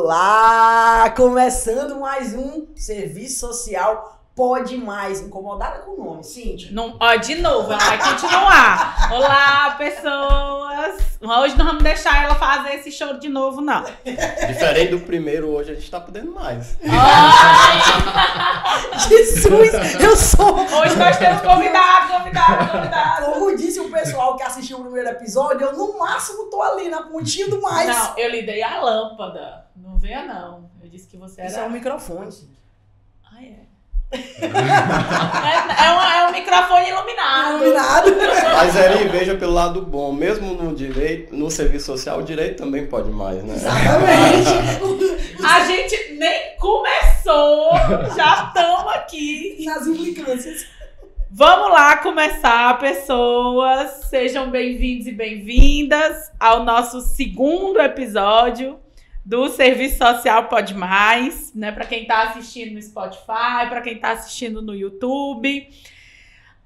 Olá! Começando mais um Serviço Social Pode Mais. Incomodada com o nome, Cíntia? Não, ó, de novo, ela vai continuar. Olá, pessoas! Hoje não vamos deixar ela fazer esse show de novo, não. Diferente do primeiro, hoje a gente tá podendo mais. Jesus, eu sou... Hoje nós temos convidado. Como disse o pessoal que assistiu o primeiro episódio, eu no máximo tô ali na pontinha do mais. Não, eu lhe dei a lâmpada. Não venha, não. Eu disse que você era... Isso é um microfone. Ah, é. É um microfone iluminado. Mas aí, veja pelo lado bom, mesmo no direito, no serviço social, o direito também pode mais, né? Exatamente. A gente nem começou, já estamos aqui. Nas implicâncias. Vamos lá começar, pessoas. Sejam bem-vindos e bem-vindas ao nosso segundo episódio do Serviço Social Pode Mais, né? Para quem está assistindo no Spotify, para quem está assistindo no YouTube.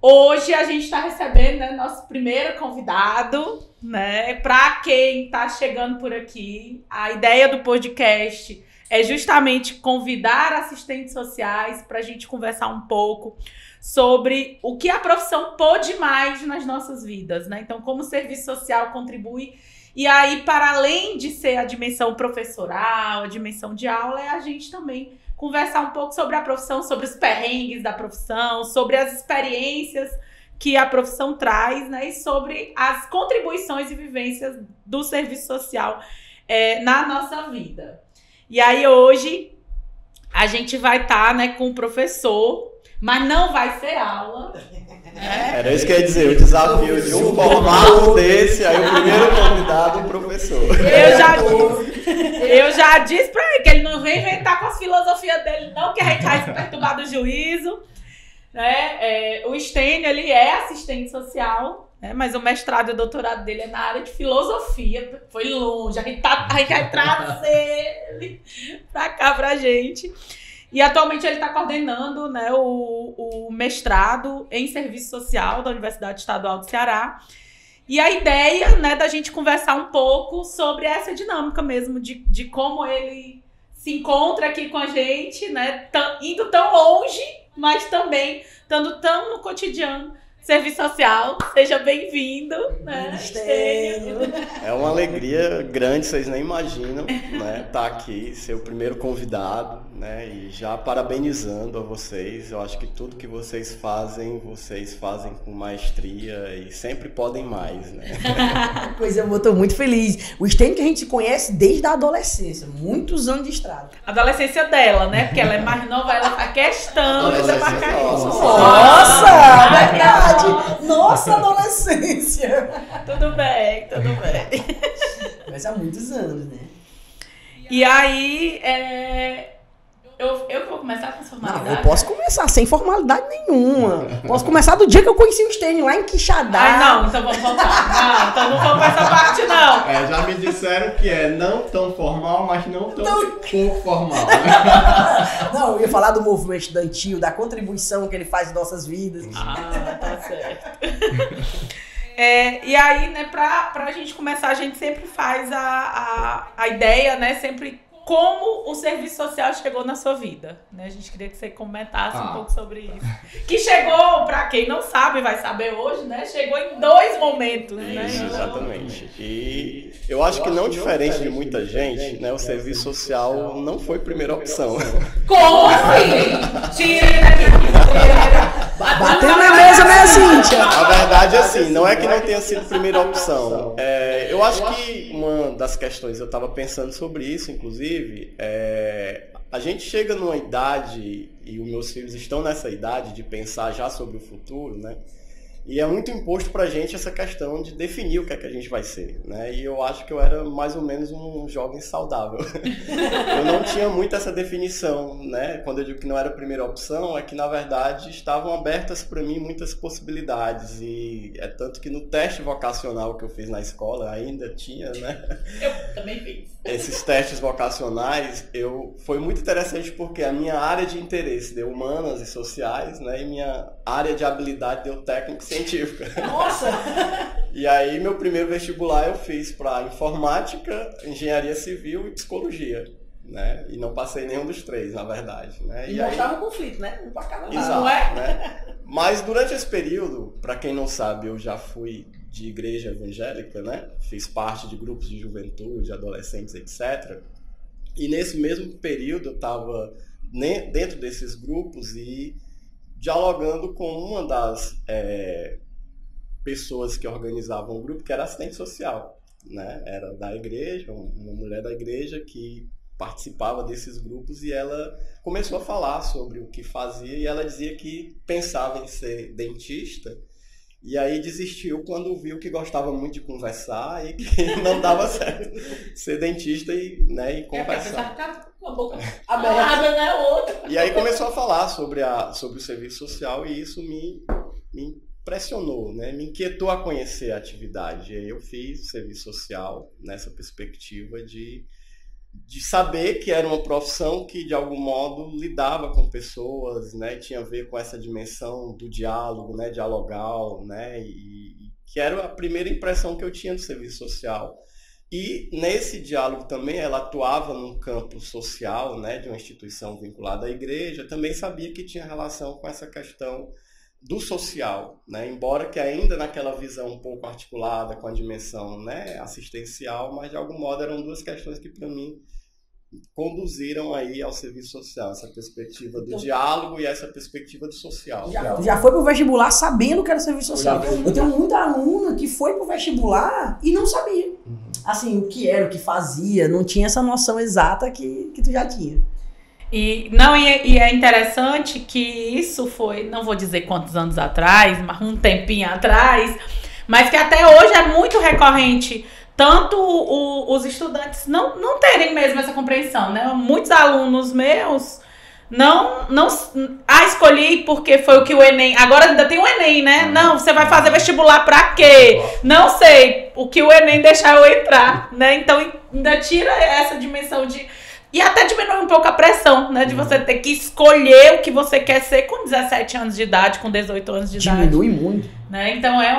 Hoje a gente está recebendo, né, nosso primeiro convidado, né? Para quem está chegando por aqui, a ideia do podcast é justamente convidar assistentes sociais para a gente conversar um pouco sobre o que a profissão pode mais nas nossas vidas, né? Então, como o serviço social contribui. E aí, para além de ser a dimensão professoral, a dimensão de aula, é a gente também conversar um pouco sobre a profissão, sobre os perrengues da profissão, sobre as experiências que a profissão traz, né? E sobre as contribuições e vivências do serviço social na nossa vida. E aí, hoje, a gente vai estar, né, com o professor, mas não vai ser aula. Era isso que eu ia dizer, o desafio de um formato desse, aí o primeiro convidado, o professor. Eu já disse pra ele que ele não vem inventar com as filosofias dele, não, que a gente vai se perturbar do juízo. Né? O Stênio, ele é assistente social, né? Mas o mestrado e o doutorado dele é na área de filosofia. Foi longe, a gente vai trazer ele pra cá pra gente. E atualmente ele está coordenando, né, o mestrado em serviço social da Universidade Estadual do Ceará. E a ideia, né, da gente conversar um pouco sobre essa dinâmica mesmo, de como ele se encontra aqui com a gente, né, indo tão longe, mas também estando tão no cotidiano. Serviço social, seja bem-vindo, né? É uma alegria grande, vocês nem imaginam, né? Estar aqui, ser o primeiro convidado, né? E já parabenizando a vocês. Eu acho que tudo que vocês fazem com maestria e sempre podem mais, né? Pois eu tô muito feliz. O Stênio que a gente conhece desde a adolescência, muitos anos de estrada. Adolescência dela, né? Porque ela é mais nova, ela faz questão de demarcar isso. Nossa, verdade. Nossa adolescência. Tudo bem. Mas há muitos anos, né? E aí, eu vou começar com as formalidades. Não, eu posso começar sem formalidade nenhuma. Posso começar do dia que eu conheci o Stênio lá em Quixadá. Ai, não, então vamos voltar. Não, então não vamos pra essa parte, não. Já me disseram que é não tão formal, mas não tão pouco formal. Não, eu ia falar do movimento estudantil, da contribuição que ele faz em nossas vidas. Ah, tá certo. E aí, né, pra gente começar, a gente sempre faz a ideia, né, sempre como o serviço social chegou na sua vida, né? A gente queria que você comentasse um pouco sobre isso. Que chegou, pra quem não sabe, vai saber hoje, né? Chegou em 2 momentos, né? Isso, exatamente. E eu acho que não diferente de muita gente, né? O serviço social não foi a primeira opção. Como assim? Tira da minha Bateu na mesa, né, Cíntia? A verdade é assim, não é que não tenha sido a primeira opção. Eu acho que uma das questões, eu estava pensando sobre isso, inclusive, a gente chega numa idade, e os meus filhos estão nessa idade de pensar já sobre o futuro, né? E é muito imposto pra gente essa questão de definir o que é que a gente vai ser, né? E eu acho que eu era mais ou menos um jovem saudável. Eu não tinha muito essa definição, né? Quando eu digo que não era a primeira opção, é que, na verdade, estavam abertas para mim muitas possibilidades. E é tanto que no teste vocacional que eu fiz na escola, ainda tinha, né? Eu também fiz. Esses testes vocacionais, foi muito interessante porque a minha área de interesse deu humanas e sociais, né? E minha área de habilidade deu técnico científica. Nossa! E aí, meu primeiro vestibular eu fiz para informática, engenharia civil e psicologia. né? E não passei nenhum dos três, na verdade, né? E mostrava o conflito, né? Não passava nada. Exato, não é? né? Mas durante esse período, para quem não sabe, eu já fui de igreja evangélica, né? Fiz parte de grupos de juventude, adolescentes, etc. E nesse mesmo período eu estava dentro desses grupos e dialogando com uma das pessoas que organizavam o grupo, que era assistente social, né? Era da igreja, uma mulher da igreja que participava desses grupos, e ela começou a falar sobre o que fazia, e ela dizia que pensava em ser dentista, e aí desistiu quando viu que gostava muito de conversar e que não dava certo ser dentista e conversar. Com a boca aberta, né? Outra. E aí começou a falar sobre o serviço social, e isso me impressionou, né? Me inquietou a conhecer a atividade. E aí eu fiz serviço social nessa perspectiva de saber que era uma profissão que, de algum modo, lidava com pessoas, né? Tinha a ver com essa dimensão do diálogo, né? Dialogal, né? E que era a primeira impressão que eu tinha do serviço social. E nesse diálogo também ela atuava num campo social, né? De uma instituição vinculada à igreja. Também sabia que tinha relação com essa questão do social, né? Embora que ainda naquela visão um pouco articulada com a dimensão, né, assistencial, mas de algum modo eram duas questões que para mim conduziram aí ao serviço social, essa perspectiva do diálogo e essa perspectiva do social. Já foi pro vestibular sabendo que era serviço social. Eu tenho muita aluna que foi pro vestibular e não sabia. Assim, o que era, o que fazia, não tinha essa noção exata que tu já tinha. E é interessante que isso foi, não vou dizer quantos anos atrás, mas um tempinho atrás, mas que até hoje é muito recorrente, tanto os estudantes não terem mesmo essa compreensão, né? Muitos alunos meus escolhi porque foi o que o Enem, agora ainda tem o Enem, né? Não, você vai fazer vestibular pra quê? Não sei, o que o Enem deixar eu entrar, né? Então ainda tira essa dimensão e até diminui um pouco a pressão, né? De você ter que escolher o que você quer ser com 17 anos de idade, com 18 anos de idade. Diminui muito. Né? Então é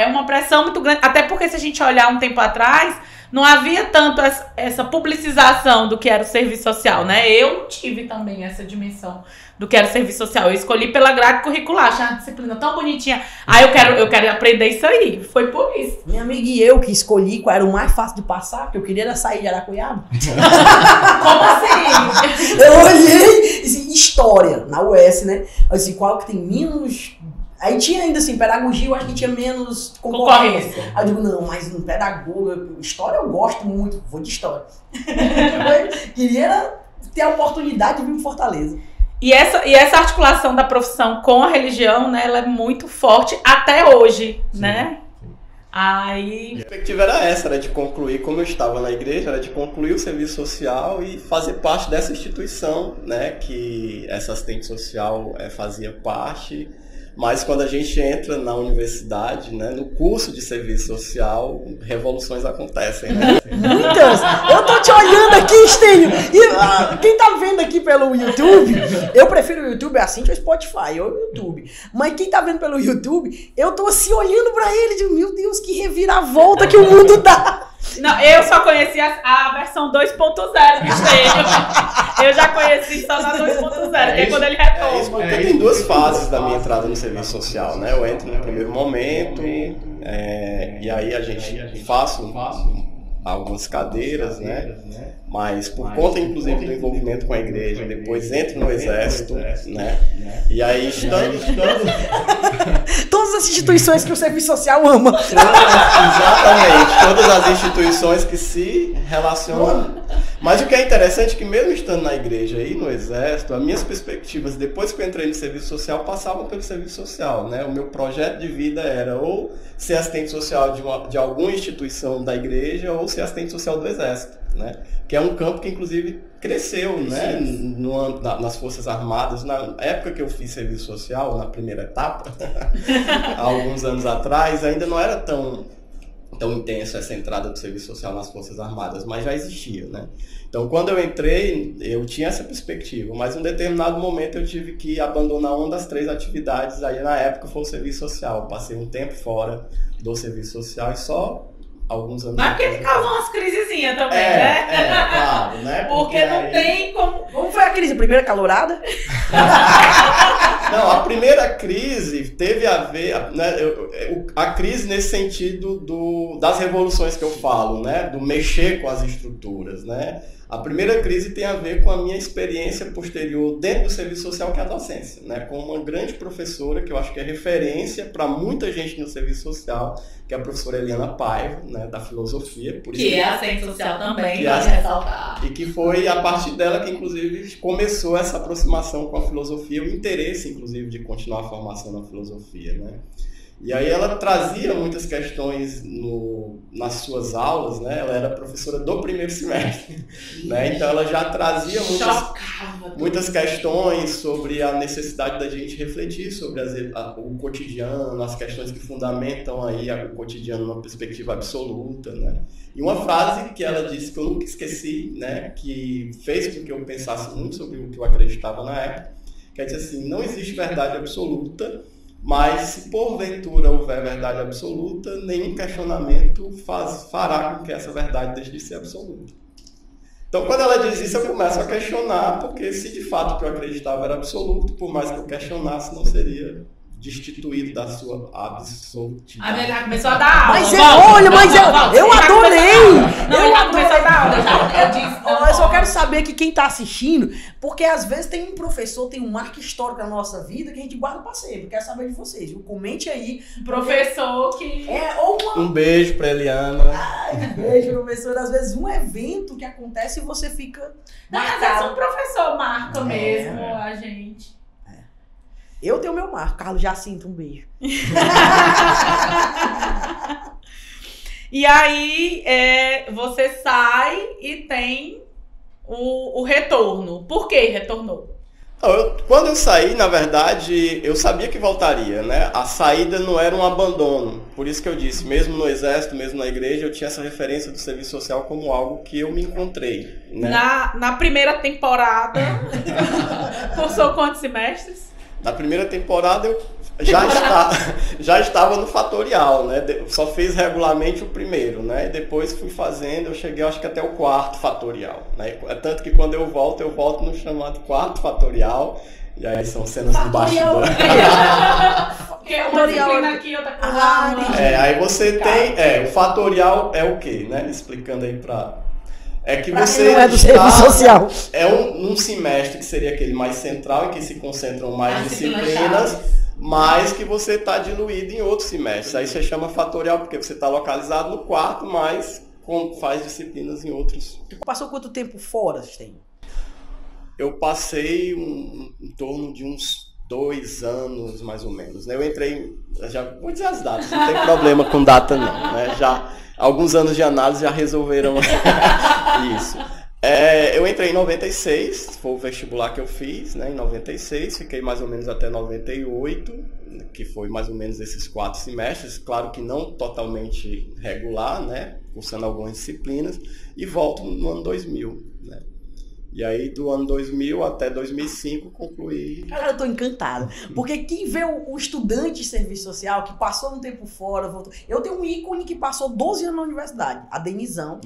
uma pressão muito grande. Até porque se a gente olhar um tempo atrás, não havia tanto essa publicização do que era o serviço social, né? Eu não tive também essa dimensão do que era o serviço social. Eu escolhi pela grade curricular, achei uma disciplina tão bonitinha. Eu quero aprender isso aí. Foi por isso. Minha amiga e eu que escolhi qual era o mais fácil de passar, porque eu queria era sair de Aracuiaba. Como assim? Eu olhei, assim, história, na UES, né? Assim, qual que tem menos... Aí tinha ainda assim, pedagogia eu acho que tinha menos concorrência. Aí eu digo, não, mas no pedagoga, história eu gosto muito, vou de história. Queria ter a oportunidade de vir em Fortaleza. E essa articulação da profissão com a religião, né, ela é muito forte até hoje, sim, né? Sim. Aí... A perspectiva era essa, era de concluir, como eu estava na igreja, era de concluir o serviço social e fazer parte dessa instituição, né, que essa assistente social fazia parte. Mas quando a gente entra na universidade, né, no curso de serviço social, revoluções acontecem, né? Muitas! Eu tô te olhando aqui, Estênio! E quem tá vendo aqui pelo YouTube, eu prefiro o YouTube assim que o Spotify, ou o YouTube. Mas quem tá vendo pelo YouTube, eu tô assim olhando pra ele e digo, meu Deus, que reviravolta que o mundo dá! Não, eu só conheci a versão 2.0 do Estênio. Eu já conheci só na 2.0, que é quando ele retoma. Tem duas fases da minha entrada no serviço social, né? Eu entro no primeiro momento, e aí a gente faço algumas cadeiras, né? Mas por conta, inclusive, do envolvimento com a igreja, depois entro no exército, né? E aí estando... Todas as instituições que o serviço social ama. Exatamente, todas as instituições que se relacionam. Mas o que é interessante é que mesmo estando na igreja e no exército, as minhas perspectivas, depois que eu entrei no serviço social, passavam pelo serviço social, né? O meu projeto de vida era ou ser assistente social de alguma instituição da igreja ou ser assistente social do exército, né? Que é um campo que, inclusive, cresceu, né? Nas Forças Armadas. Na época que eu fiz serviço social, na primeira etapa, há alguns anos atrás, ainda não era tão intensa essa entrada do serviço social nas Forças Armadas, mas já existia, né? Então, quando eu entrei, eu tinha essa perspectiva, mas em um determinado momento eu tive que abandonar uma das 3 atividades, aí na época foi o serviço social. Eu passei um tempo fora do serviço social e só alguns anos. Mas porque ele causou umas crisezinhas também, né? Claro, né? Porque não tem como... Como foi a crise? Primeira calorada? Não, a primeira crise teve a ver, né, a crise nesse sentido das revoluções que eu falo, né, do mexer com as estruturas, né. A primeira crise tem a ver com a minha experiência posterior dentro do serviço social, que é a docência, né, com uma grande professora, que eu acho que é referência para muita gente no serviço social, que é a professora Eliana Paiva, né, da filosofia. Por isso que é assistente social também, pode ressaltar. E que foi a partir dela que, inclusive, começou essa aproximação com a filosofia, o interesse, inclusive, de continuar a formação na filosofia, né. E aí ela trazia muitas questões nas suas aulas, né? Ela era professora do primeiro semestre, né? Então ela já trazia muitas questões sobre a necessidade da gente refletir sobre o cotidiano, as questões que fundamentam aí o cotidiano numa perspectiva absoluta, né? E uma frase que ela disse que eu nunca esqueci, né? Que fez com que eu pensasse muito sobre o que eu acreditava na época, que é dizer assim, não existe verdade absoluta, mas se porventura houver verdade absoluta, nenhum questionamento fará com que essa verdade deixe de ser absoluta. Então, quando ela diz isso, eu começo a questionar, porque se de fato o que eu acreditava era absoluto, por mais que eu questionasse, não seria destituído da sua absolutidade. A já começou a dar aula. Mas olha, mas eu adorei! Não, já começou a dar aula. Eu disse, Eu só quero saber que quem tá assistindo, porque às vezes tem um professor, tem um marco histórico na nossa vida que a gente guarda pra sempre. Quero saber de vocês, viu? Comente aí. Professor que... ou uma... Um beijo pra Eliana. Ai, um beijo, professor. Às vezes um evento que acontece e você fica... Não, às vezes um professor marca mesmo a gente. Eu tenho meu marco, Carlos Jacinto, um beijo. E aí, você sai e tem o retorno. Por que retornou? Quando eu saí, na verdade, eu sabia que voltaria, né? A saída não era um abandono. Por isso que eu disse, mesmo no exército, mesmo na igreja, eu tinha essa referência do serviço social como algo que eu me encontrei, né? Na primeira temporada, cursou quantos semestres? Na primeira temporada eu já estava no fatorial, né? Só fiz regularmente o primeiro, né? E depois fui fazendo, eu cheguei acho que até o quarto fatorial, né? É tanto que quando eu volto no chamado quarto fatorial. E aí são cenas de bastidor. Porque uma disciplina aqui, outra lá. Aí você tem... o fatorial é o quê, né? Explicando aí pra... É que você não é do serviço social. É um semestre que seria aquele mais central, em que se concentram mais disciplinas, mas que você está diluído em outros semestres. Aí você chama fatorial, porque você está localizado no quarto, mas faz disciplinas em outros. Tu passou quanto tempo fora, Sten? Eu passei em torno de uns 2 anos, mais ou menos. Eu entrei, já vou dizer as datas, não tem problema com data não, né? Alguns anos de análise já resolveram isso. Eu entrei em 96, foi o vestibular que eu fiz, né, em 96, fiquei mais ou menos até 98, que foi mais ou menos esses 4 semestres, claro que não totalmente regular, né, cursando algumas disciplinas, e volto no ano 2000, né. E aí, do ano 2000 até 2005, concluí... Cara, eu tô encantado. Porque quem vê o estudante de serviço social que passou um tempo fora, voltou... Eu tenho um ícone que passou 12 anos na universidade, a Denizão.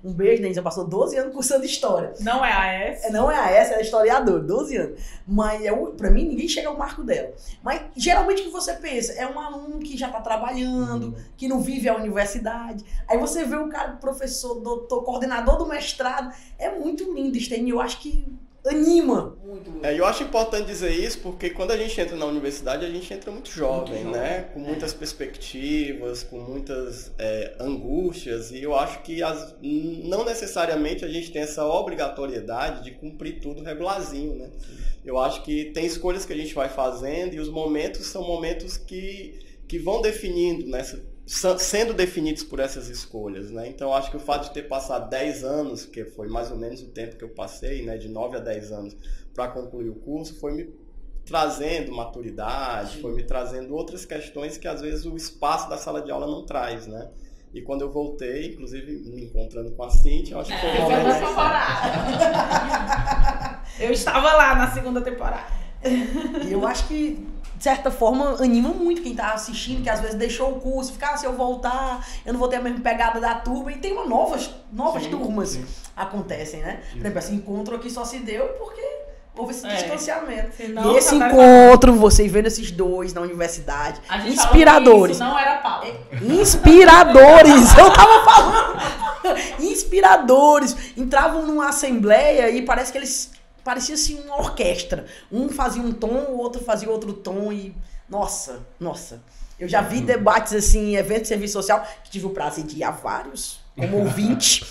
Um beijo, Denizão. Passou 12 anos cursando História. Não é a S? Não é a S, é historiador, 12 anos. Mas, pra mim, ninguém chega ao marco dela. Mas, geralmente, o que você pensa? É um aluno que já tá trabalhando, que não vive a universidade. Aí você vê o cara, professor, doutor, coordenador do mestrado. É muito lindo, Sten. Eu acho que anima muito. Eu acho importante dizer isso porque quando a gente entra na universidade, a gente entra muito jovem, né? Com muitas perspectivas, com muitas angústias, e eu acho que não necessariamente a gente tem essa obrigatoriedade de cumprir tudo regularzinho, né? Eu acho que tem escolhas que a gente vai fazendo e os momentos são momentos que vão definindo, né? Sendo definidos por essas escolhas, né? Então acho que o fato de ter passado 10 anos, que foi mais ou menos o tempo que eu passei, né, de 9 a 10 anos para concluir o curso, foi me trazendo maturidade, foi me trazendo outras questões que às vezes o espaço da sala de aula não traz, né? E quando eu voltei, inclusive me encontrando com a Cíntia, eu acho que foi um momento... Eu estava lá na segunda temporada. E eu acho que de certa forma, anima muito quem tá assistindo, que às vezes deixou o curso, fica, se eu voltar, eu não vou ter a mesma pegada da turma, e tem novas turmas acontecem, né? Por exemplo, esse encontro aqui só se deu porque houve esse distanciamento. Senão, e esse encontro, vocês vendo esses dois na universidade, a gente inspiradores. Isso não era pau. Inspiradores, eu tava falando. Inspiradores. Entravam numa assembleia e parece que eles parecia assim uma orquestra. Um fazia um tom, o outro fazia outro tom e... Nossa. Eu já vi debates assim, em eventos de serviço social, que tive o prazer de ir a vários, como ouvinte.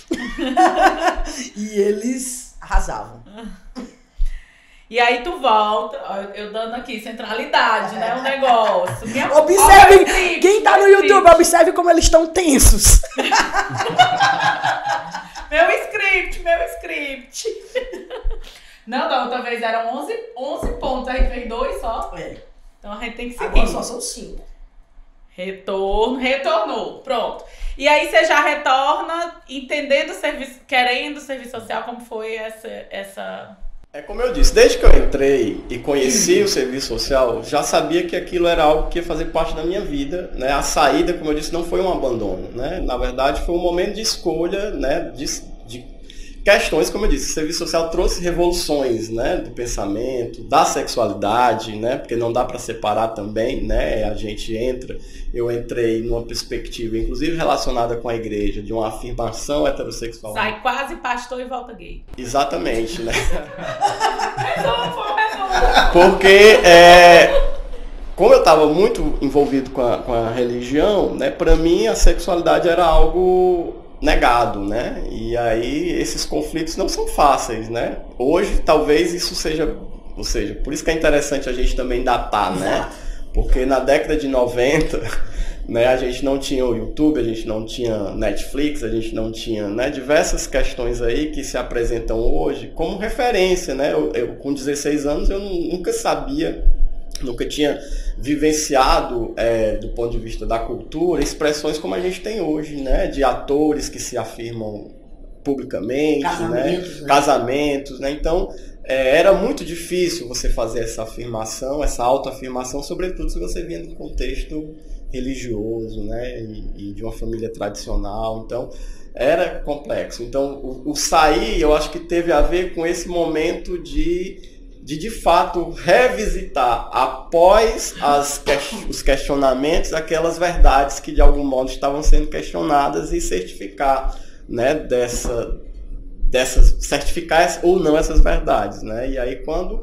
E eles arrasavam. E aí tu volta, eu dando aqui centralidade, né, o negócio. Observe, quem tá no YouTube, observe como eles estão tensos. Meu script. Não, da outra vez eram 11 pontos, a gente fez 2 só. Então a gente tem que seguir. Agora só são 5. Retornou, pronto. E aí você já retorna entendendo o serviço, querendo o serviço social, como foi essa... É como eu disse, desde que eu entrei e conheci o serviço social, já sabia que aquilo era algo que ia fazer parte da minha vida, né? A saída, como eu disse, não foi um abandono, né? Na verdade, foi um momento de escolha, né? De questões, como eu disse, o serviço social trouxe revoluções, né? Do pensamento, da sexualidade, né? Porque não dá para separar também, né? Eu entrei numa perspectiva, inclusive relacionada com a igreja, de uma afirmação heterossexual. Sai quase pastor e volta gay. Exatamente, né? Resolve. Porque, como eu estava muito envolvido com a religião, né? Para mim a sexualidade era algo negado, né? E aí esses conflitos não são fáceis, né? Hoje talvez isso seja, ou seja, por isso que é interessante a gente também datar, né? Porque na década de 90, né, a gente não tinha o YouTube, a gente não tinha Netflix, a gente não tinha, né, diversas questões aí que se apresentam hoje como referência, né? Eu com 16 anos eu nunca tinha vivenciado, do ponto de vista da cultura, expressões como a gente tem hoje, né? De atores que se afirmam publicamente, casamentos, né? Então, era muito difícil você fazer essa afirmação, essa autoafirmação, sobretudo se você vinha de um contexto religioso, né? E de uma família tradicional. Então, era complexo. Então, o sair, eu acho que teve a ver com esse momento de fato revisitar após os questionamentos aquelas verdades que de algum modo estavam sendo questionadas e certificar, né, certificar ou não essas verdades, né? E aí quando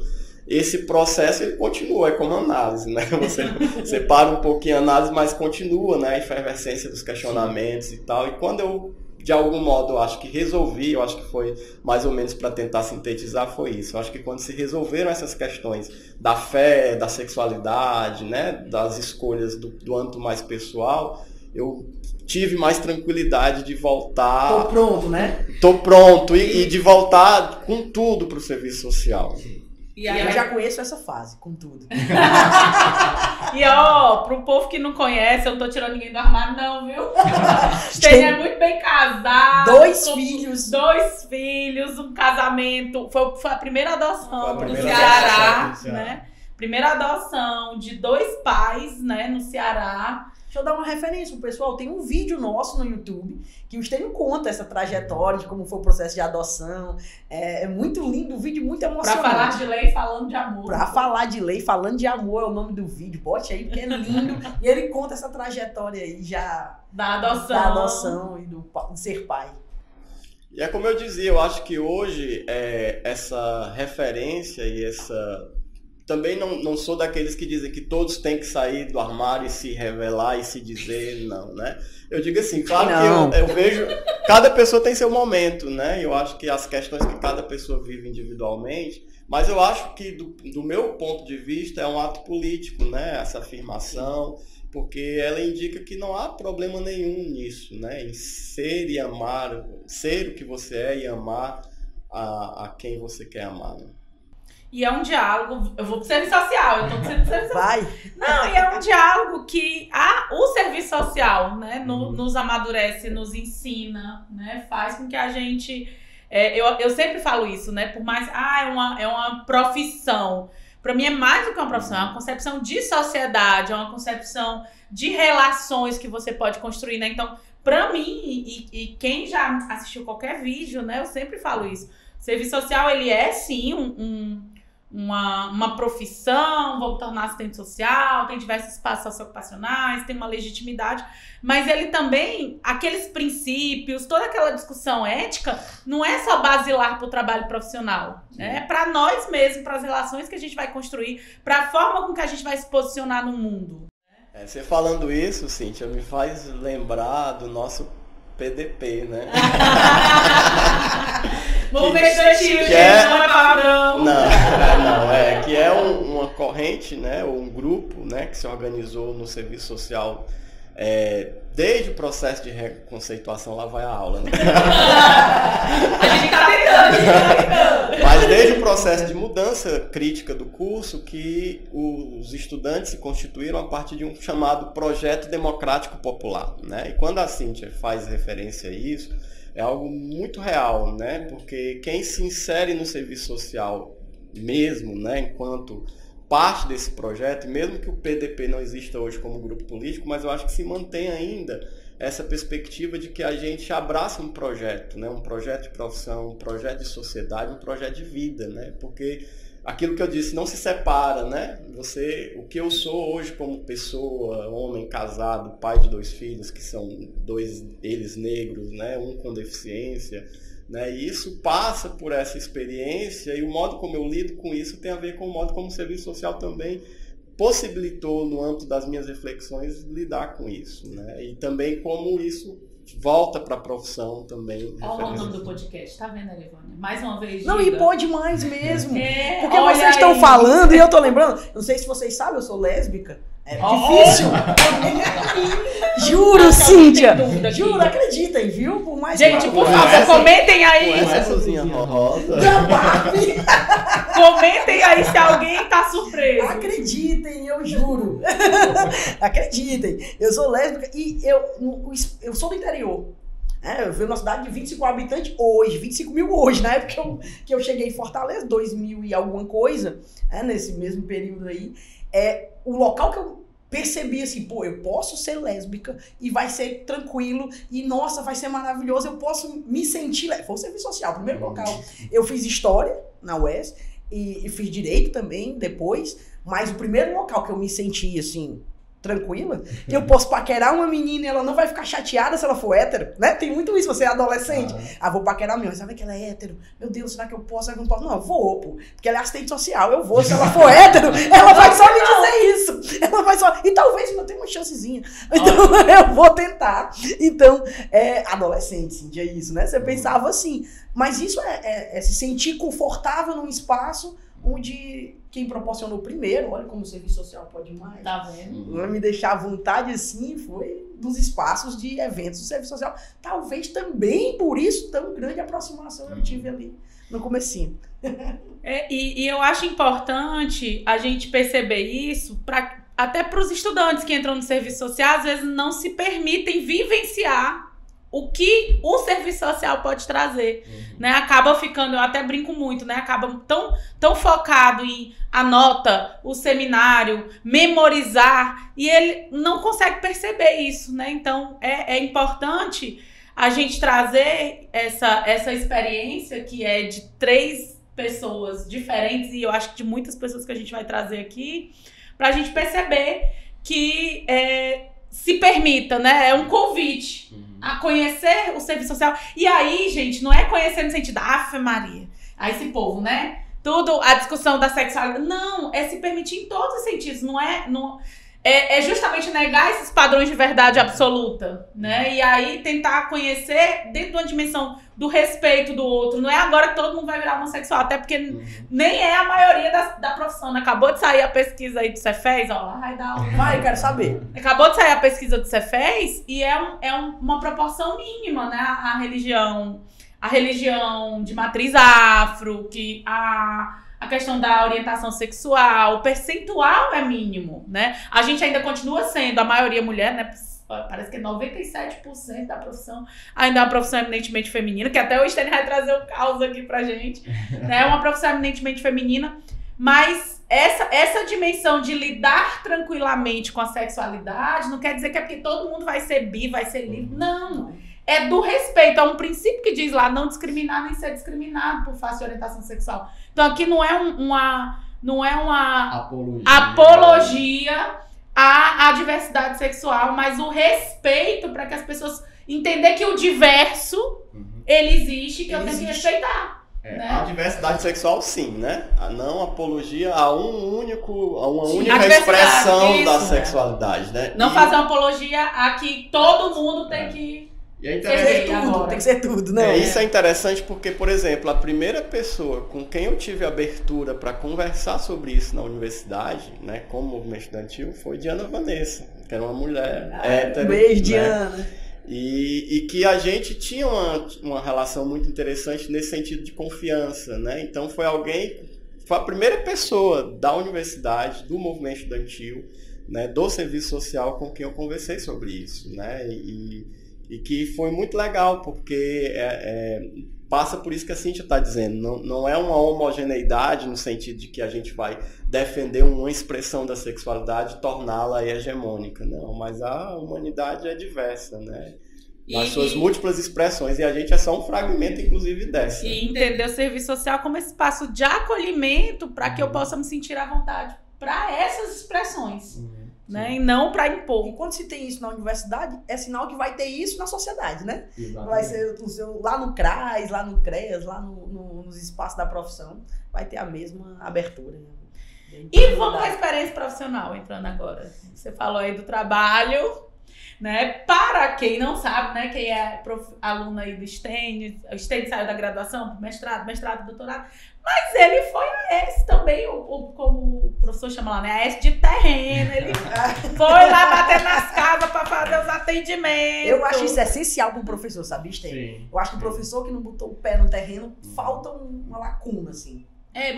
esse processo ele continua, é como análise, né? Você para um pouquinho a análise, mas continua, né, a efervescência dos questionamentos e tal. E quando eu de algum modo, eu acho que resolvi, eu acho que foi mais ou menos para tentar sintetizar, foi isso. Eu acho que quando se resolveram essas questões da fé, da sexualidade, né, das escolhas do âmbito mais pessoal, eu tive mais tranquilidade de voltar... Tô pronto, né? Tô pronto, e de voltar com tudo para o serviço social. E aí, eu já conheço essa fase, com tudo. E ó, pro povo que não conhece, eu não tô tirando ninguém do armário não, viu? Stênio é muito bem casado. 2 filhos. 2 filhos, um casamento. Foi a primeira adoção no Ceará, né? Primeira adoção de 2 pais, né, no Ceará. Deixa eu dar uma referência pro pessoal. Tem um vídeo nosso no YouTube que o Stênio conta essa trajetória de como foi o processo de adoção. É muito lindo, o vídeo muito emocionante. Pra falar de lei falando de amor. Pra falar de lei falando de amor é o nome do vídeo. Bote aí porque é lindo. E ele conta essa trajetória aí já da adoção e do ser pai. E é como eu dizia, eu acho que hoje essa referência e essa... Também não sou daqueles que dizem que todos têm que sair do armário e se revelar e se dizer, não, né? Eu digo assim, claro que eu vejo... Cada pessoa tem seu momento, né? Eu acho que as questões que cada pessoa vive individualmente, mas eu acho que do meu ponto de vista é um ato político, né? Essa afirmação, porque ela indica que não há problema nenhum nisso, né? Em ser e amar, ser o que você é e amar a quem você quer amar, né? E é um diálogo, eu vou pro serviço social, eu tô pro serviço social. Vai! Não, e é um diálogo que o serviço social, né, nos amadurece, nos ensina, né, faz com que a gente... eu sempre falo isso, né, por mais... é uma profissão, Para mim é mais do que uma profissão, é uma concepção de sociedade, é uma concepção de relações que você pode construir, né? Então, para mim, e quem já assistiu qualquer vídeo, né? Eu sempre falo isso. Serviço social, ele é sim uma profissão, vou tornar assistente social, tem diversos espaços socioocupacionais, tem uma legitimidade, mas ele também, aqueles princípios, toda aquela discussão ética, não é só basilar para o trabalho profissional, é para nós mesmos, para as relações que a gente vai construir, para a forma com que a gente vai se posicionar no mundo. Você falando isso, Cíntia, me faz lembrar do nosso PDP, né? Movimento Estudantil, gente, não é palavrão. Não, que é uma corrente, né, ou um grupo, né, que se organizou no serviço social desde o processo de reconceituação, lá vai a aula, né? A gente tá tentando. Mas desde o processo de mudança crítica do curso, que os estudantes se constituíram a partir de um chamado Projeto Democrático Popular, né? E quando a Cíntia faz referência a isso, é algo muito real, né? Porque quem se insere no serviço social mesmo, né, enquanto parte desse projeto, mesmo que o PDP não exista hoje como grupo político, mas eu acho que se mantém ainda essa perspectiva de que a gente abraça um projeto, né? Um projeto de profissão, um projeto de sociedade, um projeto de vida, né? Porque aquilo que eu disse não se separa, né? O que eu sou hoje como pessoa, homem casado, pai de 2 filhos, que são eles negros, né? Um com deficiência, né? E isso passa por essa experiência, e o modo como eu lido com isso tem a ver com o modo como o serviço social também possibilitou, no âmbito das minhas reflexões, lidar com isso, né? E também como isso volta para a profissão também. Olha o nome do podcast, tá vendo, Elivânia? Mais uma vez, Não, e pode mais mesmo. Porque olha vocês estão falando, e eu tô lembrando, não sei se vocês sabem, eu sou lésbica. É difícil. Juro, Cíntia. Juro, acreditem, viu? Por mais gente, por favor, comentem aí. Com essa cozinha rosa. Comentem aí se alguém tá surpreso. Acreditem, eu juro. Acreditem. Eu sou lésbica e eu sou do interior. Eu vivo numa cidade de 25 habitantes hoje, 25 mil hoje, na época que eu cheguei em Fortaleza, 2000 e alguma coisa, nesse mesmo período aí. O local que eu percebi assim, pô, eu posso ser lésbica e vai ser tranquilo e, nossa, vai ser maravilhoso, eu posso me sentir... Foi o serviço social, primeiro local. Eu fiz história na UES e fiz direito também depois, mas o primeiro local que eu me senti, assim, tranquila, eu posso paquerar uma menina e ela não vai ficar chateada se ela for hétero, né? Tem muito isso, você é adolescente. Vou paquerar a menina, sabe que ela é hétero? Meu Deus, será que eu posso? Será que eu não posso? Não, eu vou, pô. Porque ela é assistente social, eu vou. Se ela for hétero, ela vai só me dizer isso. Ela vai só... E talvez ainda tenha uma chancezinha. Então, eu vou tentar. Então, adolescente, sim, é isso, né? Você pensava assim. Mas isso é se sentir confortável num espaço onde quem proporcionou primeiro, olha como o serviço social pode mais. Tá vendo? Me deixar à vontade assim, foi dos espaços de eventos do serviço social. Talvez também por isso tão grande aproximação eu tive ali no comecinho. E eu acho importante a gente perceber isso, até para os estudantes que entram no serviço social, às vezes não se permitem vivenciar o que o serviço social pode trazer, né? Acaba ficando, eu até brinco muito, né? Acaba tão focado em a nota, o seminário, memorizar, e ele não consegue perceber isso, né? Então, é importante a gente trazer essa experiência que é de 3 pessoas diferentes, e eu acho que de muitas pessoas que a gente vai trazer aqui, para a gente perceber que se permita, né? É um convite a conhecer o serviço social. E aí, gente, não é conhecer no sentido da Ave Maria. Aí esse povo, né? Tudo, a discussão da sexualidade. Não, é se permitir em todos os sentidos. É justamente negar esses padrões de verdade absoluta, né? E aí tentar conhecer dentro de uma dimensão do respeito do outro. Não é agora que todo mundo vai virar homossexual, até porque nem é a maioria da profissão. Acabou de sair a pesquisa aí do Cefez, ó. Vai, quero saber. Acabou de sair a pesquisa do Cefez e é uma proporção mínima, né? A religião de matriz afro, que a questão da orientação sexual, o percentual é mínimo, né? A gente ainda continua sendo, a maioria mulher, né? Parece que é 97% da profissão ainda é uma profissão eminentemente feminina, que até o Stênio vai trazer o caos aqui pra gente, né? É uma profissão eminentemente feminina, mas essa dimensão de lidar tranquilamente com a sexualidade não quer dizer que é porque todo mundo vai ser bi, vai ser livre. Não. É do respeito. É um princípio que diz lá, não discriminar nem ser discriminado por face de orientação sexual. Então aqui não é uma apologia à diversidade sexual, mas o respeito para que as pessoas entender que o diverso, ele existe, que eu tenho que respeitar. Né? A diversidade sexual, sim, né? A não apologia a uma única expressão da sexualidade, né? Não fazer uma apologia a que todo mundo tem que tem que ser tudo, né? Isso é interessante porque, por exemplo, a primeira pessoa com quem eu tive abertura para conversar sobre isso na universidade, né, como movimento estudantil, foi Diana Vanessa, que era uma mulher hétero. Beijo, Diana. E que a gente tinha uma relação muito interessante nesse sentido de confiança, né? Então foi a primeira pessoa da universidade, do movimento estudantil, né, do serviço social com quem eu conversei sobre isso, né? E que foi muito legal, porque passa por isso que a Cíntia está dizendo, não é uma homogeneidade no sentido de que a gente vai defender uma expressão da sexualidade e torná-la hegemônica, não, mas a humanidade é diversa, né? Nas suas múltiplas expressões, e a gente é só um fragmento, inclusive, dessa. E entender o serviço social como espaço de acolhimento para que eu possa me sentir à vontade para essas expressões. Né? E não para impor. E quando se tem isso na universidade, é sinal que vai ter isso na sociedade, né? Exatamente. Vai ser lá no CRAS, lá no CREAS, lá nos espaços da profissão, vai ter a mesma abertura. E vamos para a experiência profissional, entrando agora. Você falou aí do trabalho, né? Para quem não sabe, né? Quem é aluna aí do STEM, o STEM saiu da graduação, mestrado, doutorado, mas ele foi a ES também, como o professor chama lá, né? A ES de terreno, ele foi lá bater nas casas para fazer os atendimentos. Eu acho isso essencial para o professor, sabe, STEM? Eu acho que o professor que não botou o pé no terreno, falta uma lacuna, assim.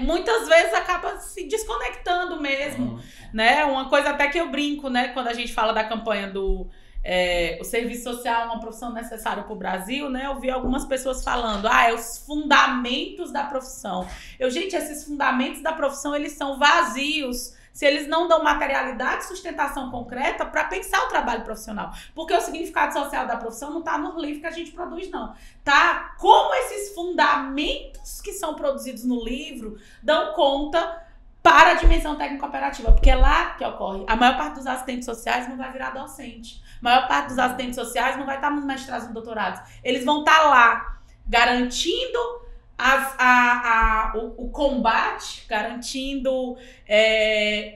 Muitas vezes acaba se desconectando mesmo, né? Uma coisa até que eu brinco, né? Quando a gente fala da campanha do o serviço social é uma profissão necessária para o Brasil, né? Eu vi algumas pessoas falando, os fundamentos da profissão. Gente, esses fundamentos da profissão, eles são vazios se eles não dão materialidade e sustentação concreta para pensar o trabalho profissional. Porque o significado social da profissão não está no livro que a gente produz, não. Tá como esses fundamentos que são produzidos no livro dão conta para a dimensão técnico-operativa, porque é lá que ocorre. A maior parte dos assistentes sociais não vai virar docente. A maior parte dos assistentes sociais não vai estar nos mestrados e doutorados. Eles vão estar lá garantindo o combate, garantindo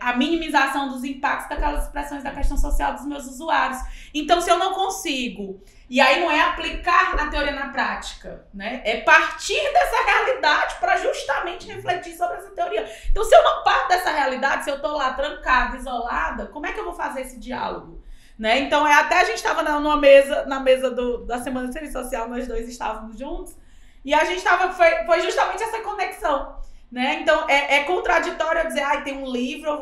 a minimização dos impactos daquelas expressões da questão social dos meus usuários. Então, se eu não consigo, e aí não é aplicar na teoria na prática, né? É partir dessa realidade para justamente refletir sobre essa teoria. Então, se eu não parto dessa realidade, se eu estou lá trancada, isolada, como é que eu vou fazer esse diálogo? Né? Então, até a gente estava na mesa da Semana de Serviço Social, nós dois estávamos juntos, e a gente foi justamente essa conexão, né? Então, é contraditório eu dizer, tem um livro, eu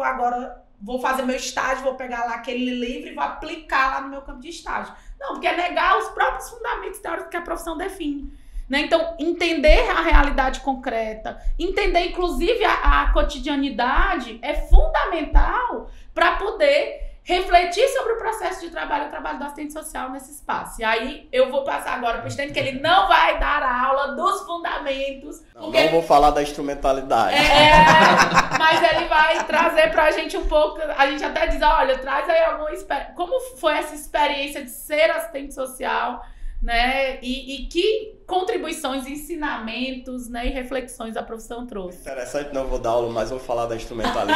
vou fazer meu estágio, vou pegar lá aquele livro e vou aplicar lá no meu campo de estágio. Não, porque é negar os próprios fundamentos teóricos que a profissão define. Né? Então, entender a realidade concreta, entender, inclusive, a cotidianidade é fundamental para poder refletir sobre o processo de trabalho, o trabalho do assistente social nesse espaço. E aí, eu vou passar agora para o Estênio, que ele não vai dar a aula dos fundamentos. Não vou falar da instrumentalidade. Mas ele vai trazer para a gente um pouco, a gente até diz, olha, traz aí como foi essa experiência de ser assistente social, né? E que contribuições, ensinamentos, né, e reflexões a profissão trouxe. Interessante, não vou dar aula, mas vou falar da instrumentalidade.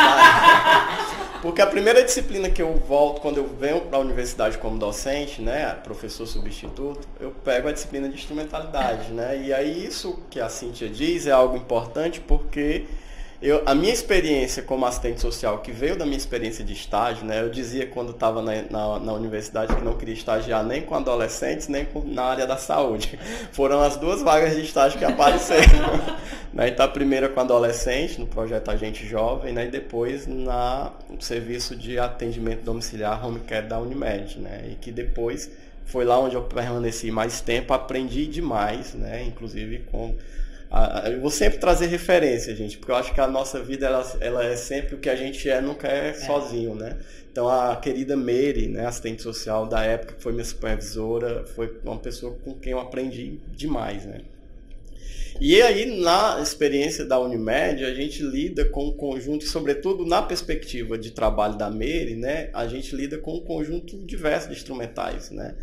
Porque a primeira disciplina que eu volto, quando eu venho para a universidade como docente, né, professor substituto, eu pego a disciplina de instrumentalidade, né? E aí isso que a Cíntia diz é algo importante porque a minha experiência como assistente social, que veio da minha experiência de estágio, né? Eu dizia quando estava na universidade que não queria estagiar nem com adolescentes, nem na área da saúde. Foram as duas vagas de estágio que apareceram. Né? Então, a primeira com adolescente, no projeto Agente Jovem, né? E depois no serviço de atendimento domiciliar Home Care da Unimed. Né? E que depois foi lá onde eu permaneci mais tempo, aprendi demais, né? Inclusive com Eu vou sempre trazer referência, gente, porque eu acho que a nossa vida, ela é sempre o que a gente nunca é sozinho, né? Então, a querida Mary, né, assistente social da época, que foi minha supervisora, foi uma pessoa com quem eu aprendi demais, né? E aí, na experiência da Unimed, a gente lida com um conjunto, sobretudo na perspectiva de trabalho da Mary, né, a gente lida com um conjunto diverso de instrumentais, né?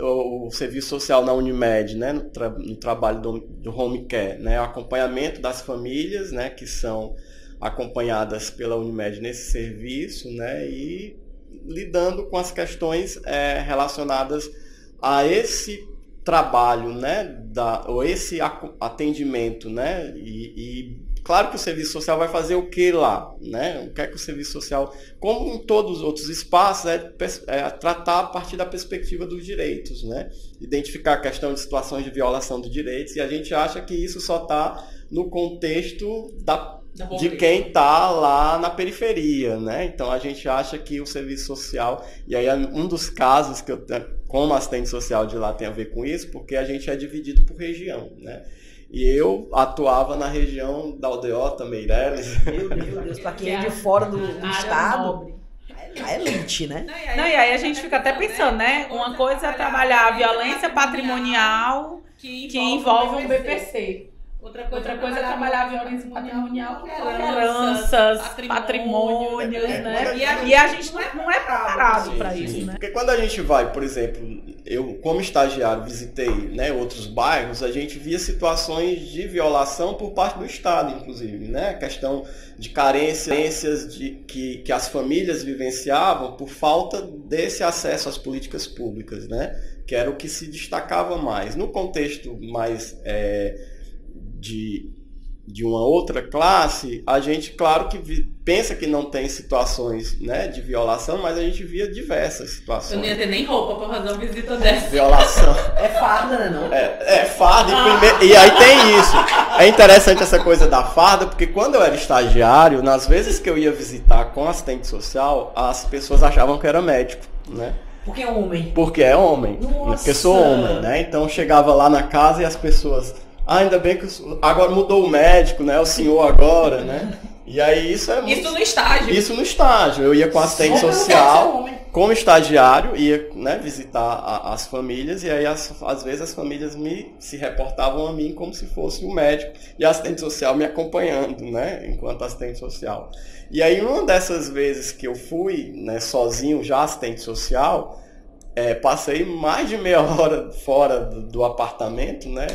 O serviço social na Unimed, né, no trabalho do home care, né, o acompanhamento das famílias, né, que são acompanhadas pela Unimed nesse serviço, né, e lidando com as questões relacionadas a esse trabalho, né, ou esse atendimento, né, e claro que o serviço social vai fazer o que lá, né? O que é que o serviço social, como em todos os outros espaços, é tratar a partir da perspectiva dos direitos, né? Identificar a questão de situações de violação de direitos, e a gente acha que isso só está no contexto de quem está lá na periferia, né? Então a gente acha que o serviço social, e aí um dos casos que eu como assistente social de lá tem a ver com isso, porque a gente é dividido por região, né? E eu atuava na região da Aldeota, Meireles. Meu Deus, pra quem é de fora do estado, é elite, né? Não, e aí a gente fica até pensando, né? Uma coisa é trabalhar a violência patrimonial que envolve um BPC. Outra coisa é trabalhar a violência patrimonial, que é heranças, patrimônios, né? E a gente não é preparado para isso, né? Porque quando a gente vai, por exemplo, eu como estagiário visitei, né, outros bairros, a gente via situações de violação por parte do Estado, inclusive, né? A questão de carências que as famílias vivenciavam por falta desse acesso às políticas públicas, né? Que era o que se destacava mais. No contexto mais de uma outra classe, a gente, claro que pensa que não tem situações, né, de violação, mas a gente via diversas situações. Eu não ia ter nem roupa para fazer uma visita dessa. Violação. É farda, né, não? É farda. E aí tem isso. É interessante essa coisa da farda, porque quando eu era estagiário, nas vezes que eu ia visitar com assistente social, as pessoas achavam que eu era médico, né? Porque é homem. Porque é homem. Nossa. Porque sou homem, né? Então chegava lá na casa e as pessoas... ainda bem que agora mudou o médico, né? O senhor agora, né? E aí isso é muito... Isso no estágio. Isso no estágio. Eu ia com assistente social, como estagiário, ia, né, visitar as famílias, e aí às vezes as famílias se reportavam a mim como se fosse o médico e a assistente social me acompanhando, né? Enquanto assistente social. E aí uma dessas vezes que eu fui, né, sozinho, já assistente social... passei mais de meia hora fora do apartamento, né,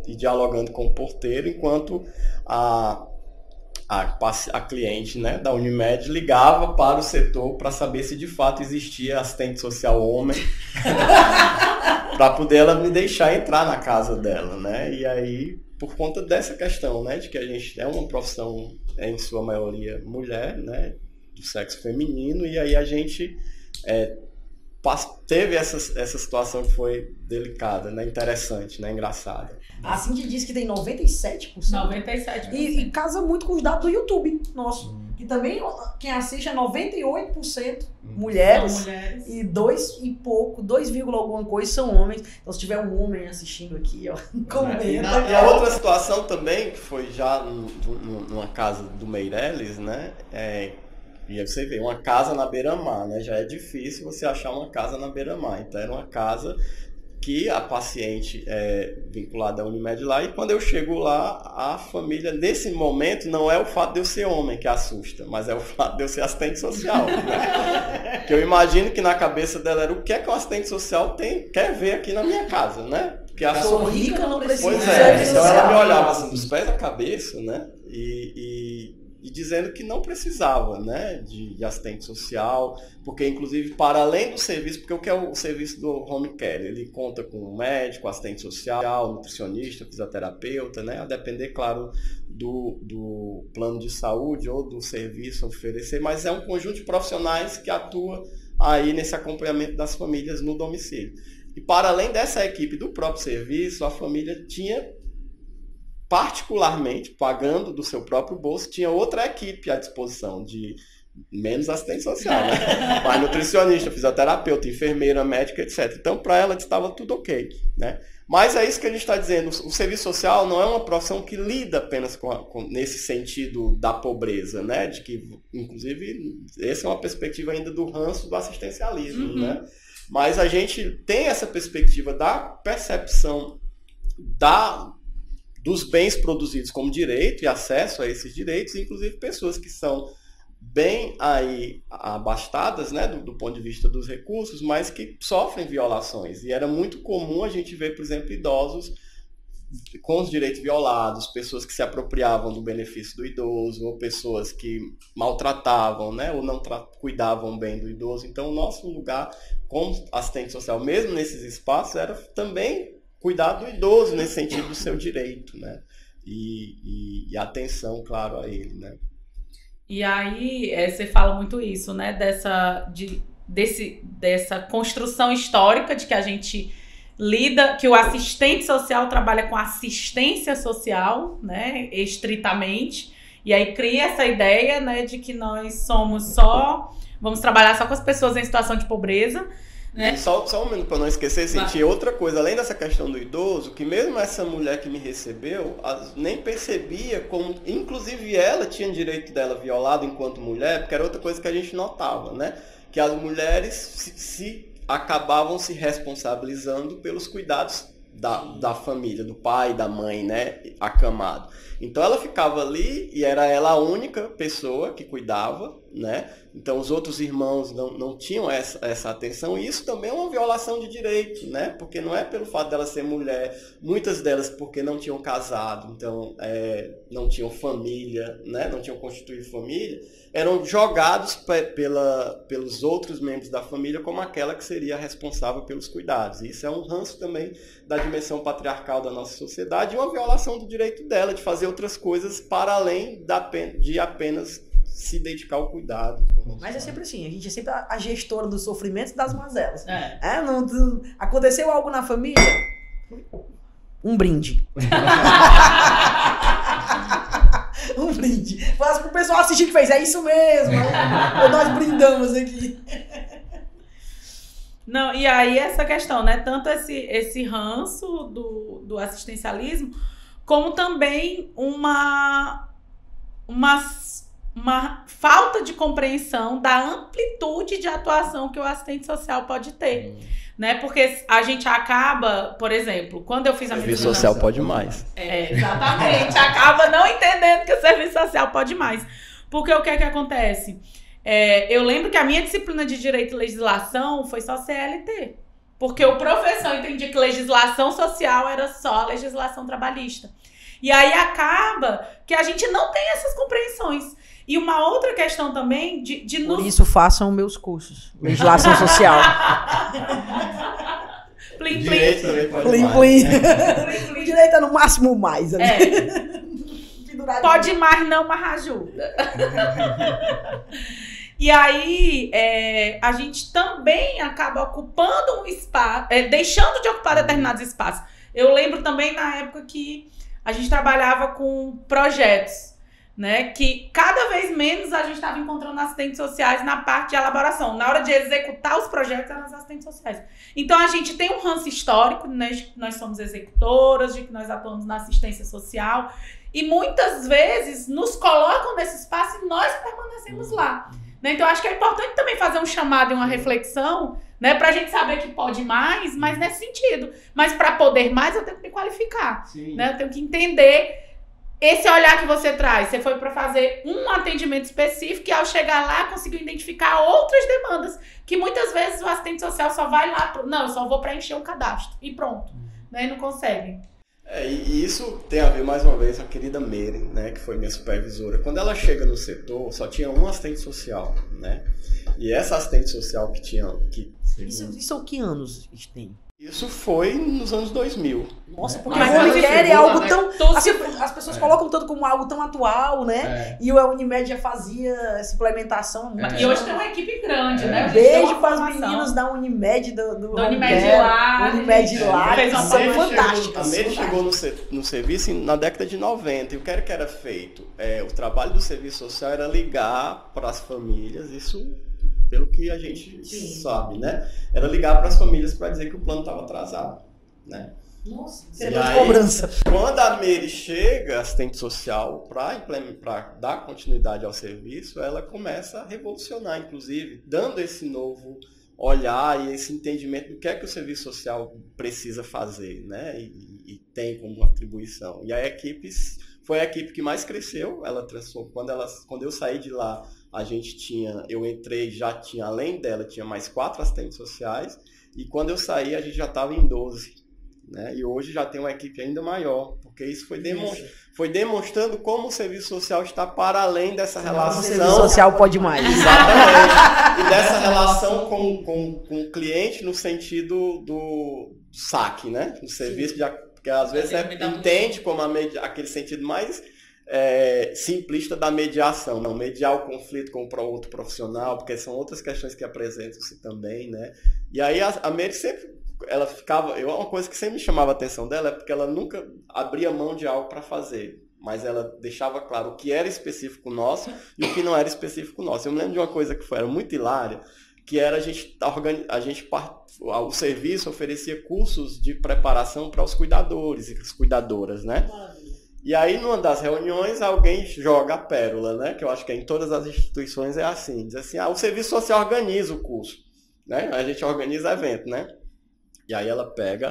e dialogando com o porteiro, enquanto a cliente, né, da Unimed ligava para o setor para saber se de fato existia assistente social homem, para poder ela me deixar entrar na casa dela, né, e aí, por conta dessa questão, né, de que a gente é uma profissão, em sua maioria, mulher, né, do sexo feminino, e aí a gente... teve essa situação que foi delicada, né? Interessante, né? Engraçada. A Cindy disse que tem 97%. 97%. E casa muito com os dados do YouTube nosso. Que também, quem assiste é 98% mulheres. E 2 alguma coisa são homens. Então se tiver um homem assistindo aqui, ó, comenta. E a outra situação também, que foi já numa casa do Meireles, né? E aí você vê, uma casa na beira-mar, né? Já é difícil você achar uma casa na beira-mar. Então era uma casa que a paciente é vinculada à Unimed lá, e quando eu chego lá, a família, nesse momento, não é o fato de eu ser homem que assusta, mas é o fato de eu ser assistente social. Né? Que eu imagino que na cabeça dela era o que é que o assistente social quer ver aqui na minha casa, né? Porque eu sou rica, não preciso. Pois então ela me olhava assim, dos pés à cabeça, né? E dizendo que não precisava, né, de assistente social, porque inclusive para além do serviço, porque o que é o serviço do home care? Ele conta com um médico, assistente social, nutricionista, fisioterapeuta, né, a depender, claro, do plano de saúde ou do serviço a oferecer, mas é um conjunto de profissionais que atua aí nesse acompanhamento das famílias no domicílio. E para além dessa equipe do próprio serviço, a família tinha, particularmente, pagando do seu próprio bolso, tinha outra equipe à disposição de Menos assistente social, né? Mas nutricionista, fisioterapeuta, enfermeira, médica, etc. Então, para ela, estava tudo ok, né? Mas é isso que a gente está dizendo. O serviço social não é uma profissão que lida apenas nesse sentido da pobreza, né? De que, inclusive, essa é uma perspectiva ainda do ranço do assistencialismo, né? Mas a gente tem essa perspectiva da percepção dos bens produzidos como direito e acesso a esses direitos, inclusive pessoas que são bem aí abastadas, né, do ponto de vista dos recursos, mas que sofrem violações. E era muito comum a gente ver, por exemplo, idosos com os direitos violados, pessoas que se apropriavam do benefício do idoso, ou pessoas que maltratavam, né, ou não cuidavam bem do idoso. Então, o nosso lugar como assistente social, mesmo nesses espaços, era também cuidar do idoso, nesse sentido do seu direito, né, e atenção, claro, a ele, né. E aí, você fala muito isso, né? Dessa construção histórica de que a gente lida, que o assistente social trabalha com assistência social, né? Estritamente. E aí cria essa ideia, né? De que nós vamos trabalhar só com as pessoas em situação de pobreza. Né? Só um minuto para não esquecer, sentir outra coisa, além dessa questão do idoso, que mesmo essa mulher que me recebeu, nem percebia como, inclusive ela tinha direito dela violado enquanto mulher, porque era outra coisa que a gente notava, né? Que as mulheres acabavam se responsabilizando pelos cuidados da família, do pai, da mãe, né? Acamado. Então ela ficava ali e era ela a única pessoa que cuidava, né? Então os outros irmãos não tinham essa atenção, e isso também é uma violação de direito, né? Porque não é pelo fato dela ser mulher, muitas delas porque não tinham casado, então não tinham família, né? Não tinham constituído família, eram jogados pelos outros membros da família como aquela que seria responsável pelos cuidados. E isso é um ranço também da dimensão patriarcal da nossa sociedade e uma violação do direito dela de fazer outras coisas para além de apenas se dedicar ao cuidado. Mas é sempre assim, a gente é sempre a gestora dos sofrimentos e das mazelas. Aconteceu algo na família? Um brinde. Um brinde. Faz pro pessoal assistir que fez, é isso mesmo. Nós brindamos aqui. Não, e aí essa questão, né? Tanto esse ranço do assistencialismo, como também uma falta de compreensão da amplitude de atuação que o assistente social pode ter, né? Porque a gente acaba, por exemplo, quando eu fiz a medicina... Serviço social pode mais. Exatamente. Acaba não entendendo que o serviço social pode mais. Porque o que é que acontece? Eu lembro que a minha disciplina de Direito e Legislação foi só CLT. Porque o professor entendia que legislação social era só a legislação trabalhista. E aí acaba que a gente não tem essas compreensões. E uma outra questão também Por isso façam meus cursos. Legislação social. Plim, Direito também pode plim, mais. plim. O direito é no máximo mais. Pode mais, não, mas ajuda. E aí, a gente também acaba ocupando um espaço, deixando de ocupar determinados espaços. Eu lembro também na época que a gente trabalhava com projetos, né? Que cada vez menos a gente estava encontrando assistentes sociais na parte de elaboração. Na hora de executar os projetos, eram os assistentes sociais. Então, a gente tem um ranço histórico, né? De que nós somos executoras, de que nós atuamos na assistência social. E muitas vezes nos colocam nesse espaço e nós permanecemos lá. Né? Então, acho que é importante também fazer um chamado e uma reflexão, né? Pra gente saber que pode mais, mas nesse sentido. Mas para poder mais, eu tenho que me qualificar. Né? Eu tenho que entender esse olhar que você traz. Você foi para fazer um atendimento específico e ao chegar lá conseguiu identificar outras demandas que muitas vezes o assistente social só vai lá, eu só vou preencher um cadastro e pronto. Né? E não consegue. E isso tem a ver, mais uma vez, com a querida Meire, né, que foi minha supervisora. Quando ela chega no setor, só tinha um assistente social, né? E essa assistente social que tinha... Isso que anos tem? Isso foi nos anos 2000. Nossa, porque Mas o home care é algo né? tão... Então, As pessoas colocam tanto como algo tão atual, né? E o Unimed já fazia essa implementação. E hoje tem uma equipe grande, né? Beijo para as meninas da Unimed, do Unimed lá. Unimed lá, fez que uma são fantásticas. A Meire chegou no serviço na década de 90. E o que era feito? O trabalho do serviço social era ligar para as famílias, isso pelo que a gente sabe, né? Era ligar para as famílias para dizer que o plano estava atrasado, né? Nossa, e aí, cobrança. Quando a Meire chega, assistente social, para dar continuidade ao serviço, ela começa a revolucionar, inclusive, dando esse novo olhar e esse entendimento do que é que o serviço social precisa fazer, né? E tem como atribuição. E a equipe foi a equipe que mais cresceu. Ela transformou. Quando eu saí de lá, eu entrei, já tinha, além dela, tinha mais 4 assistentes sociais. E quando eu saí, a gente já estava em 12. Né? E hoje já tem uma equipe ainda maior, porque isso foi demonstrando como o serviço social está para além dessa relação. O serviço social pode mais. Exatamente. E dessa relação com o cliente no sentido do saque, né? Do serviço, porque às vezes entende como aquele sentido mais simplista da mediação, não mediar o conflito com o outro profissional, porque são outras questões que apresentam-se também, né? E aí a Meire sempre ela ficava... Uma coisa que sempre me chamava a atenção dela é porque ela nunca abria mão de algo para fazer, mas ela deixava claro o que era específico nosso e o que não era específico nosso. Eu me lembro de uma coisa que era muito hilária, que era o serviço oferecia cursos de preparação para os cuidadores e as cuidadoras, né? E aí, numa das reuniões, alguém joga a pérola, né? Que eu acho que em todas as instituições é assim. Diz assim, o serviço social organiza o curso, né? A gente organiza evento, né? E aí ela pega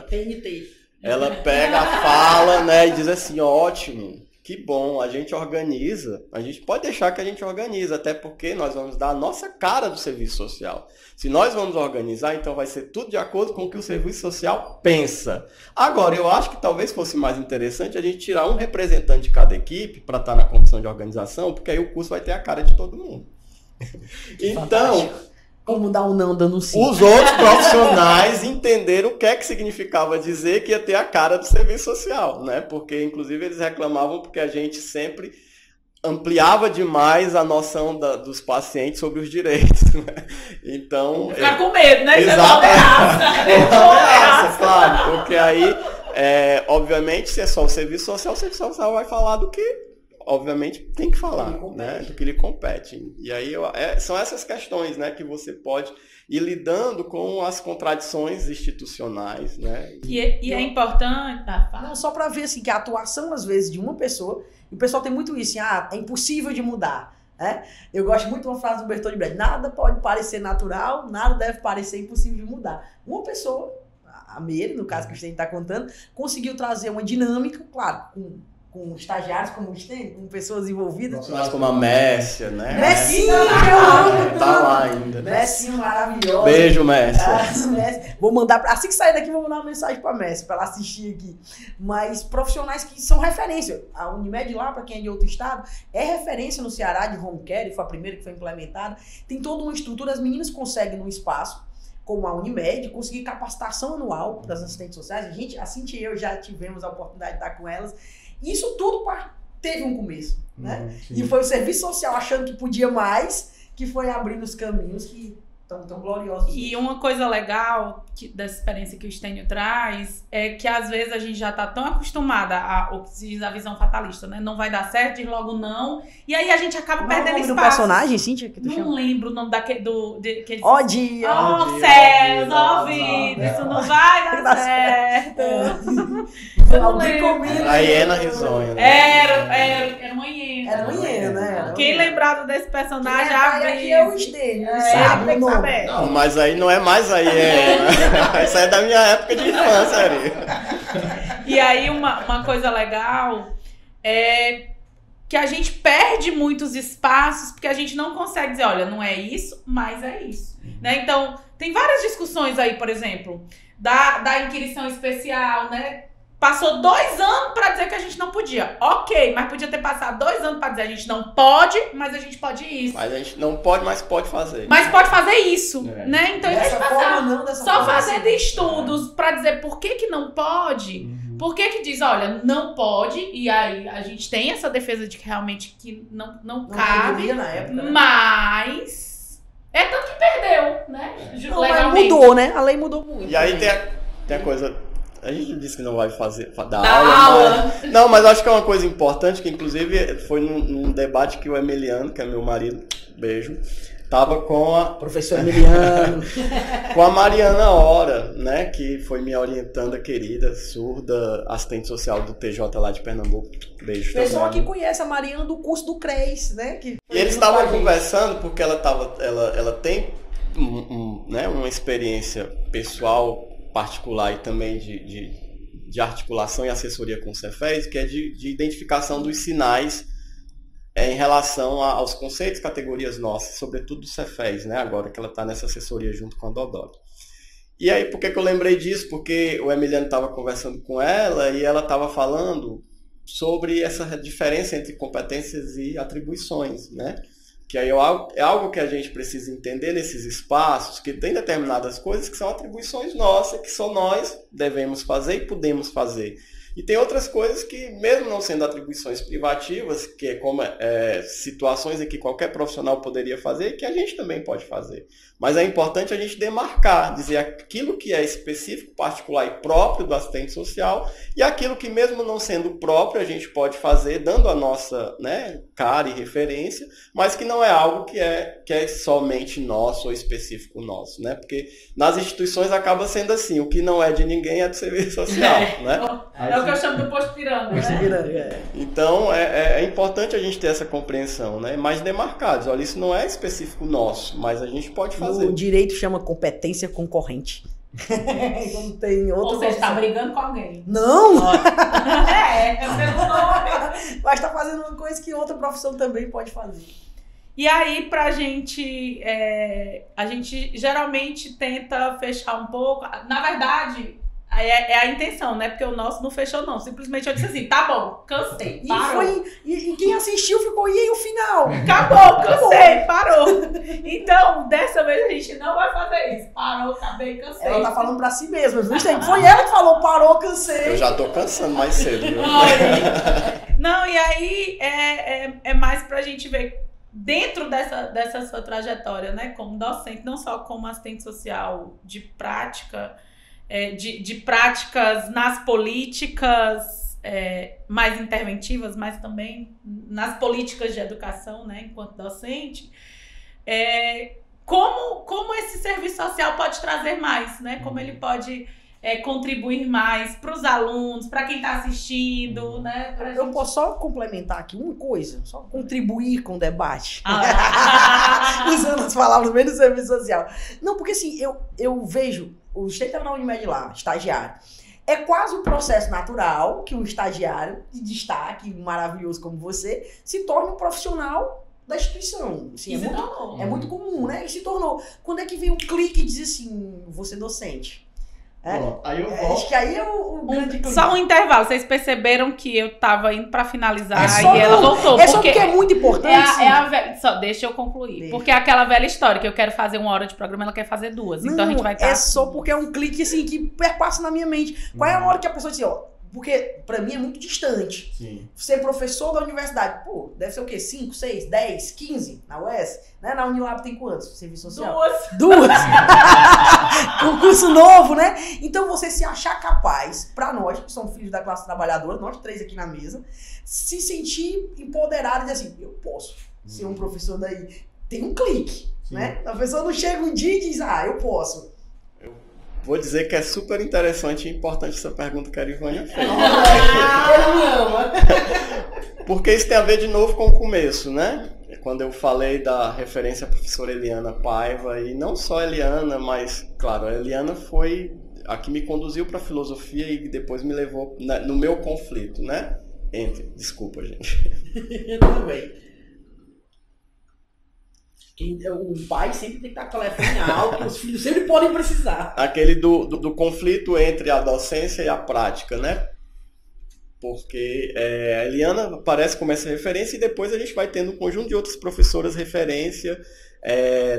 a fala, né, e diz assim, ótimo, que bom, a gente organiza, a gente pode deixar que a gente organiza, até porque nós vamos dar a nossa cara do serviço social. Se nós vamos organizar, então vai ser tudo de acordo com o que o serviço social pensa. Agora, eu acho que talvez fosse mais interessante a gente tirar um representante de cada equipe para estar na comissão de organização, porque aí o curso vai ter a cara de todo mundo. Então... Como dar um não dando um sim. Os outros profissionais entenderam o que é que significava dizer que ia ter a cara do serviço social, né? Porque, inclusive, eles reclamavam porque a gente sempre ampliava demais a noção dos pacientes sobre os direitos, né? Então... Ficar com medo, né? Ameaça, claro. Porque aí, obviamente, se é só o serviço social vai falar do que... Obviamente tem que falar, né, do que lhe compete. E aí são essas questões, né, que você pode ir lidando com as contradições institucionais, né? E é importante... Não, só para ver assim, que a atuação, às vezes, de uma pessoa, e o pessoal tem muito isso, é impossível de mudar. Né? Eu gosto muito de uma frase do Bertold Brecht, nada pode parecer natural, nada deve parecer impossível de mudar. Uma pessoa, a Meire, no caso que o Stênio está contando, conseguiu trazer uma dinâmica, claro, com estagiários como o Stênio, com pessoas envolvidas. Mas como a Mércia, né? Messinho, tá lá ainda. Messinho maravilhoso. Beijo, Mércia. Vou mandar, assim que sair daqui, vou mandar uma mensagem pra Mércia, pra ela assistir aqui. Mas profissionais que são referência. A Unimed lá, pra quem é de outro estado, é referência no Ceará de home care, foi a primeira que foi implementada. Tem toda uma estrutura, as meninas conseguem num espaço, como a Unimed, conseguir capacitação anual das assistentes sociais. A Cintia e eu já tivemos a oportunidade de estar com elas. Isso tudo teve um começo, né? E foi o serviço social achando que podia mais, que foi abrindo os caminhos que estão tão gloriosos. E uma coisa legal dessa experiência que o Stênio traz é que às vezes a gente já tá tão acostumada ao que se diz a visão fatalista, né? Não vai dar certo, diz logo não. E aí a gente acaba perdendo espaço. O personagem, Cíntia, que tu chama? Não lembro o nome daquele Ó dia. Ó céus, ó vida, isso não vai dar certo. Alguém comendo. A hiena risonha. Né? Era uma hiena. Era uma hiena, né? Quem lembrado desse personagem já viu. Aqui é o Stênio, sabe o nome. Não, mas aí não é mais a hiena. Isso aí é da minha época de infância, Ari. E aí uma coisa legal é que a gente perde muitos espaços porque a gente não consegue dizer, olha, não é isso, mas é isso. Né? Então, tem várias discussões aí, por exemplo, da inquirição especial, né? Passou 2 anos para dizer que a gente não podia. Ok, mas podia ter passado 2 anos para dizer a gente não pode, mas a gente pode isso. Mas a gente não pode, mas pode fazer. Mas pode fazer isso, né? Então, em vez de passar não, só fazendo estudos para dizer por que não pode, Por que diz, olha, não pode, e aí a gente tem essa defesa de que realmente que não cabe, na época, né? mas é tanto que perdeu, né? Não, mas Legalmente. mudou, né? A lei mudou muito. E aí tem a coisa... A gente disse que não vai dar Da aula. Não, mas acho que é uma coisa importante, que inclusive foi num debate que o Emiliano, que é meu marido, beijo, tava com a... Professor Emiliano. com a Mariana Hora, né, que foi minha orientanda querida, surda, assistente social do TJ lá de Pernambuco. Beijo. Pessoal também. que conhece a Mariana do curso do CRES, né? Que E eles estavam conversando porque ela tem né, uma experiência pessoal particular e também de articulação e assessoria com o Cefes, que é de identificação dos sinais em relação aos conceitos, categorias nossas, sobretudo do Cefes, né, agora que ela está nessa assessoria junto com a Dodoro. E aí, por que eu lembrei disso? Porque o Emiliano estava conversando com ela e ela estava falando sobre essa diferença entre competências e atribuições, né? Que aí é algo que a gente precisa entender nesses espaços, que tem determinadas coisas que são atribuições nossas, que só nós devemos fazer e podemos fazer. E tem outras coisas que, mesmo não sendo atribuições privativas, que é como situações em que qualquer profissional poderia fazer e que a gente também pode fazer. Mas é importante a gente demarcar, dizer aquilo que é específico, particular e próprio do assistente social e aquilo que, mesmo não sendo próprio, a gente pode fazer, dando a nossa, né, cara e referência, mas que não é algo que é somente nosso ou específico nosso, né? Porque nas instituições acaba sendo assim, o que não é de ninguém é do serviço social, né? É o que eu chamo do posto pirâmide, né? Então, é importante a gente ter essa compreensão, né? Mais demarcados. Olha, isso não é específico nosso, mas a gente pode fazer. O direito chama competência concorrente. Não tem outra. Ou seja, está brigando com alguém. Não! Pelo nome. Mas está fazendo uma coisa que outra profissão também pode fazer. E aí, pra gente, a gente geralmente tenta fechar um pouco. Na verdade, é a intenção, né? Porque o nosso não fechou, não. Simplesmente eu disse assim, tá bom, cansei, parou. E quem assistiu ficou, e aí o final? Acabou, cansei, parou. Então, dessa vez a gente não vai fazer isso. Parou, acabei, cansei. Ela tá falando pra si mesma. Foi ela que falou, parou, cansei. Eu já tô cansando mais cedo, viu? Não, e aí é mais pra gente ver dentro dessa sua trajetória, né? Como docente, não só como assistente social de prática, de práticas nas políticas mais interventivas, mas também nas políticas de educação, né, enquanto docente, como esse serviço social pode trazer mais, né, como ele pode contribuir mais para os alunos, para quem está assistindo, né? Eu posso só complementar aqui uma coisa, só contribuir com o debate. Usando as palavras bem do serviço social. Não, porque assim, eu vejo o Estado na Unimed lá, estagiário. É quase um processo natural que um estagiário de destaque maravilhoso como você se torne um profissional da instituição. Assim, é muito comum, né? E se tornou. Quando é que vem um clique e diz assim, você docente? Bom, aí eu volto. Acho que aí é o grande clique. Só um intervalo. Vocês perceberam que eu tava indo pra finalizar e ela voltou. Só porque é muito importante. Só deixa eu concluir. Porque é aquela velha história que eu quero fazer 1 hora de programa, ela quer fazer 2. Então a gente vai estar. É só porque é um clique assim que perpassa na minha mente. Qual é a hora que a pessoa diz, ó, porque pra mim é muito distante. Sim. Ser professor da universidade, pô, deve ser o quê? 5, 6, 10, 15 na UES? Né? Na Unilab tem quantos? Serviço social? 2. Concurso novo, né? Então você se achar capaz, pra nós, que somos filhos da classe trabalhadora, nós 3 aqui na mesa, se sentir empoderado e dizer assim, eu posso ser um professor daí. Tem um clique, né? A pessoa não chega um dia e diz, eu posso. Vou dizer que é super interessante e importante essa pergunta que a Arivânia fez. Porque isso tem a ver de novo com o começo, né? Quando eu falei da referência à professora Eliana Paiva, e não só a Eliana, mas, claro, a Eliana foi a que me conduziu para a filosofia e depois me levou no meu conflito, né? Desculpa, gente. Tudo bem. O pai sempre tem que estar com o telefone alto, os filhos sempre podem precisar. Aquele do conflito entre a docência e a prática, né? Porque a Eliana aparece como essa referência e depois a gente vai tendo um conjunto de outras professoras referência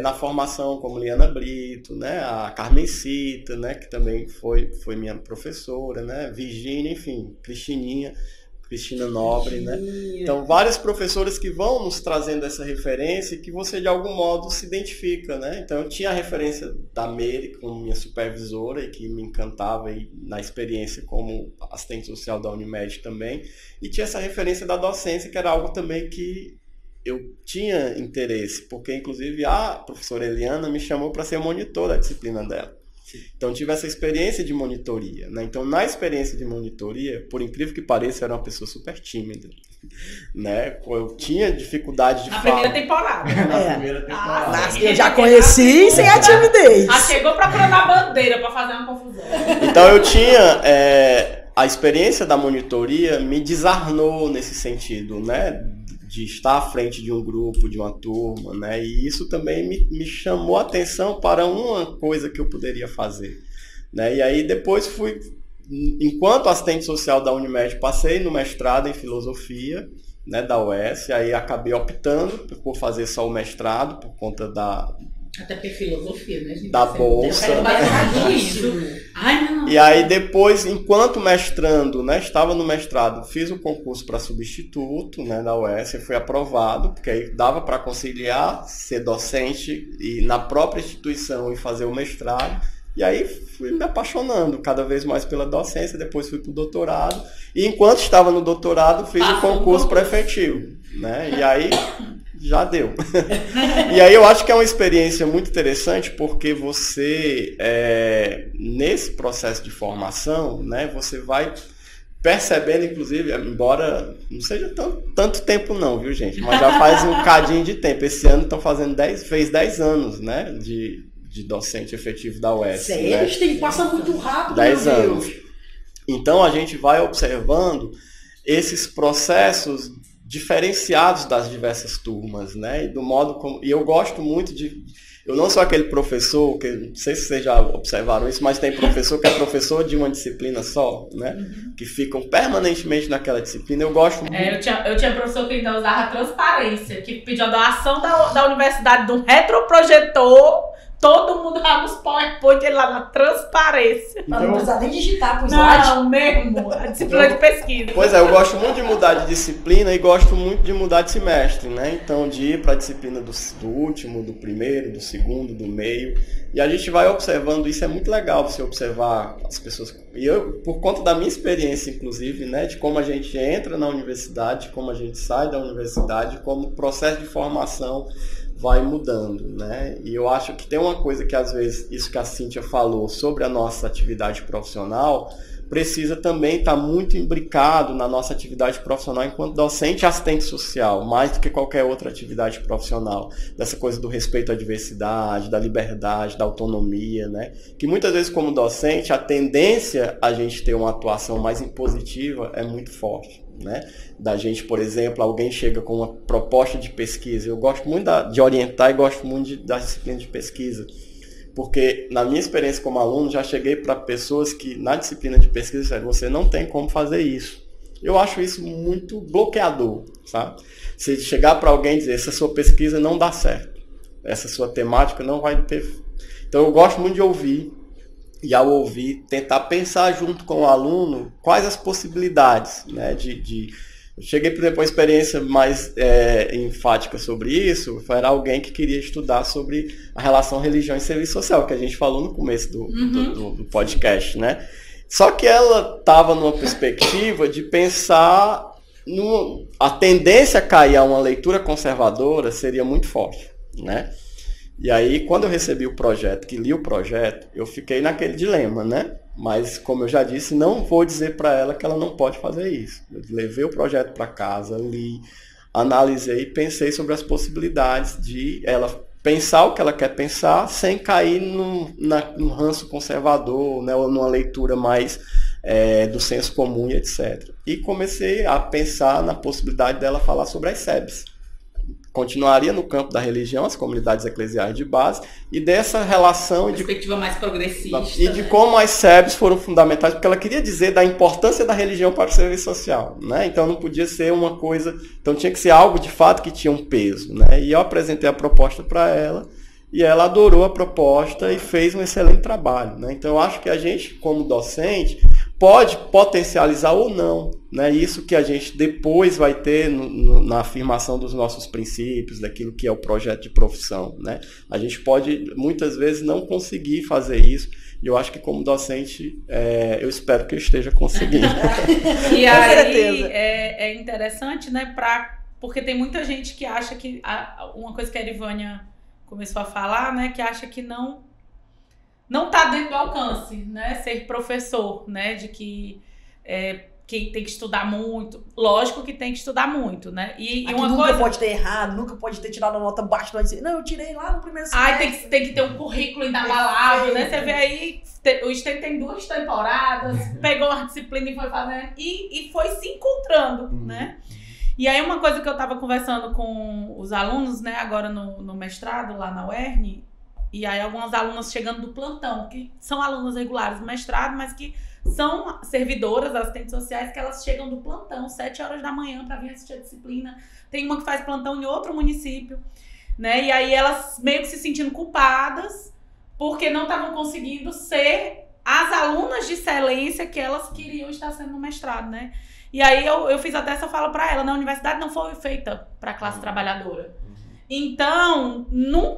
na formação como Liana Brito, né, a Carmencita, né, que também foi minha professora, né, Virgínia, enfim, Cristina Nobre, né? Então, várias professoras que vão nos trazendo essa referência e que você, de algum modo, se identifica, né? Então, eu tinha a referência da Meire como minha supervisora e que me encantava aí na experiência como assistente social da Unimed também. E tinha essa referência da docência, que era algo também que eu tinha interesse, porque, inclusive, a professora Eliana me chamou para ser monitor da disciplina dela. Então, tive essa experiência de monitoria, né? Então, na experiência de monitoria, por incrível que pareça, eu era uma pessoa super tímida, né? Eu tinha dificuldade de Na fala. primeira temporada. Na primeira temporada. Eu já conheci sem a timidez. Ah, chegou procurando a bandeira para fazer uma confusão. Então, eu tinha... a experiência da monitoria me desarmou nesse sentido, né? De estar à frente de um grupo, de uma turma, né? E isso também me chamou a atenção para uma coisa que eu poderia fazer, né? E aí depois fui, enquanto assistente social da Unimed, passei no mestrado em filosofia, né, da UES, aí acabei optando por fazer só o mestrado, por conta até porque filosofia, né, gente? Da bolsa. Ai, não. E aí depois, enquanto mestrando, né, estava no mestrado, fiz o concurso para substituto, né, da UES, fui aprovado, porque aí dava para conciliar ser docente e na própria instituição e fazer o mestrado. E aí fui me apaixonando cada vez mais pela docência, depois fui para o doutorado. E enquanto estava no doutorado, fiz o concurso para efetivo, né? E aí já deu. E aí eu acho que é uma experiência muito interessante, porque você, nesse processo de formação, né, você vai percebendo, inclusive, embora não seja tanto tempo não, viu, gente? Mas já faz um cadinho de tempo. Esse ano estão fazendo fez 10 anos, né, de docente efetivo da UES. Sério? Né? Passa muito rápido, 10 meu anos. Deus. Então a gente vai observando esses processos diferenciados das diversas turmas, né? E do modo como... E eu gosto muito eu não sou aquele professor, que não sei se vocês já observaram isso, mas tem professor que é professor de uma disciplina só, né? Que ficam permanentemente naquela disciplina. Eu gosto muito. Eu tinha professor que ainda usava transparência, que pediu a doação da universidade de um retroprojetor. Todo mundo raba os PowerPoint lá na transparência. Não precisa nem digitar pro slide. Não, mesmo. A disciplina de pesquisa. Pois é, eu gosto muito de mudar de disciplina e gosto muito de mudar de semestre, né? Então, de ir para a disciplina do último, do primeiro, do segundo, do meio. E a gente vai observando isso, é muito legal você observar as pessoas. E eu, por conta da minha experiência, inclusive, né? De como a gente entra na universidade, como a gente sai da universidade, como o processo de formação vai mudando, né? E eu acho que tem uma coisa que, às vezes, isso que a Cíntia falou sobre a nossa atividade profissional, precisa também estar muito imbricado na nossa atividade profissional enquanto docente e assistente social, mais do que qualquer outra atividade profissional. Dessa coisa do respeito à diversidade, da liberdade, da autonomia, né? Que muitas vezes, como docente, a tendência a gente ter uma atuação mais impositiva é muito forte. Né? Da gente, por exemplo, alguém chega com uma proposta de pesquisa. Eu gosto muito de orientar e gosto muito da disciplina de pesquisa, porque na minha experiência como aluno já cheguei para pessoas que na disciplina de pesquisa disseram: você não tem como fazer isso. Eu acho isso muito bloqueador, sabe? Se chegar para alguém e dizer: essa sua pesquisa não dá certo, essa sua temática não vai ter. Então eu gosto muito de ouvir. E ao ouvir, tentar pensar junto com o aluno quais as possibilidades, né? Eu cheguei, por exemplo, uma experiência mais enfática sobre isso, era alguém que queria estudar sobre a relação religião e serviço social, que a gente falou no começo do podcast, né? Só que ela estava numa perspectiva de pensar, a tendência a cair a uma leitura conservadora seria muito forte, né? E aí, quando eu recebi o projeto, que li o projeto, eu fiquei naquele dilema, né? Mas, como eu já disse, não vou dizer para ela que ela não pode fazer isso. Eu levei o projeto para casa, li, analisei e pensei sobre as possibilidades de ela pensar o que ela quer pensar sem cair num ranço conservador, né? Ou numa leitura mais do senso comum e etc. E comecei a pensar na possibilidade dela falar sobre as SEBs. continuaria no campo da religião, as comunidades eclesiais de base, e dessa relação... Perspectiva mais progressista. E de como as SEBs foram fundamentais, porque ela queria dizer da importância da religião para o serviço social, né? Então não podia ser uma coisa... Então tinha que ser algo, de fato, que tinha um peso, né? E eu apresentei a proposta para ela, e ela adorou a proposta e fez um excelente trabalho, né? Então eu acho que a gente, como docente, pode potencializar ou não, né? Isso que a gente depois vai ter na afirmação dos nossos princípios, daquilo que é o projeto de profissão, né? A gente pode, muitas vezes, não conseguir fazer isso, e eu acho que como docente, eu espero que eu esteja conseguindo. E aí é interessante, né? Porque tem muita gente que acha que... Uma coisa que a Erivânia começou a falar, né? Que acha que não está dentro do alcance, né? Ser professor, né? De que tem que estudar muito. Lógico que tem que estudar muito, né? E uma nunca coisa... pode ter errado, nunca pode ter tirado a nota baixa. Não, eu tirei lá no primeiro semestre. Tem que ter um currículo inabalável, né? Você vê aí, o STEM tem 2 temporadas, pegou uma disciplina e foi fazendo, e foi se encontrando, né? E aí uma coisa que eu estava conversando com os alunos, né? Agora no mestrado, lá na UERN, e aí algumas alunas chegando do plantão, que são alunas regulares do mestrado, mas que são servidoras, assistentes sociais, que elas chegam do plantão, 7 horas da manhã, para vir assistir a disciplina. Tem uma que faz plantão em outro município, né? E aí elas meio que se sentindo culpadas, porque não estavam conseguindo ser as alunas de excelência que elas queriam estar sendo no mestrado, né? E aí eu fiz até essa fala para ela, na universidade não foi feita para a classe trabalhadora. Então, não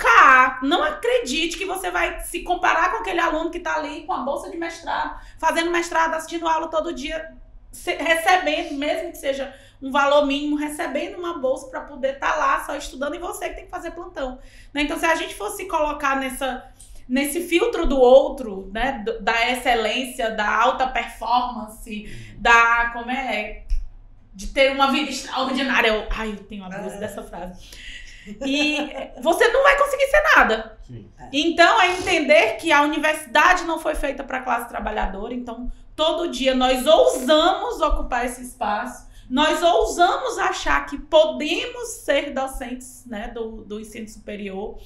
acredite que você vai se comparar com aquele aluno que está ali com a bolsa de mestrado, fazendo mestrado, assistindo aula todo dia, recebendo, mesmo que seja um valor mínimo, recebendo uma bolsa para poder estar lá só estudando, e você que tem que fazer plantão, né? Então, se a gente fosse colocar nesse filtro do outro, né, da excelência, da alta performance, de ter uma vida extraordinária. Eu tenho abuso dessa frase. E você não vai conseguir ser nada. Sim. Então, é entender que a universidade não foi feita para a classe trabalhadora. Então, todo dia nós ousamos ocupar esse espaço, nós ousamos achar que podemos ser docentes, né, do ensino superior.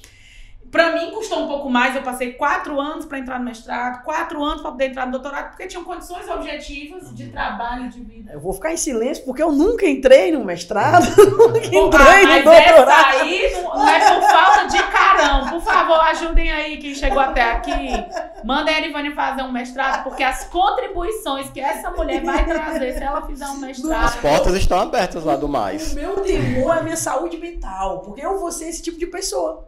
Para mim, custou um pouco mais. Eu passei 4 anos para entrar no mestrado, 4 anos para poder entrar no doutorado, porque tinham condições objetivas de trabalho e de vida. Eu vou ficar em silêncio, porque eu nunca entrei no mestrado, nunca entrei no doutorado. Essa aí não é por falta de carão. Por favor, ajudem aí quem chegou até aqui. Mandem a Erivânia fazer um mestrado, porque as contribuições que essa mulher vai trazer se ela fizer um mestrado... As portas estão abertas lá do Mais. O meu temor é a minha saúde mental, porque eu vou ser esse tipo de pessoa.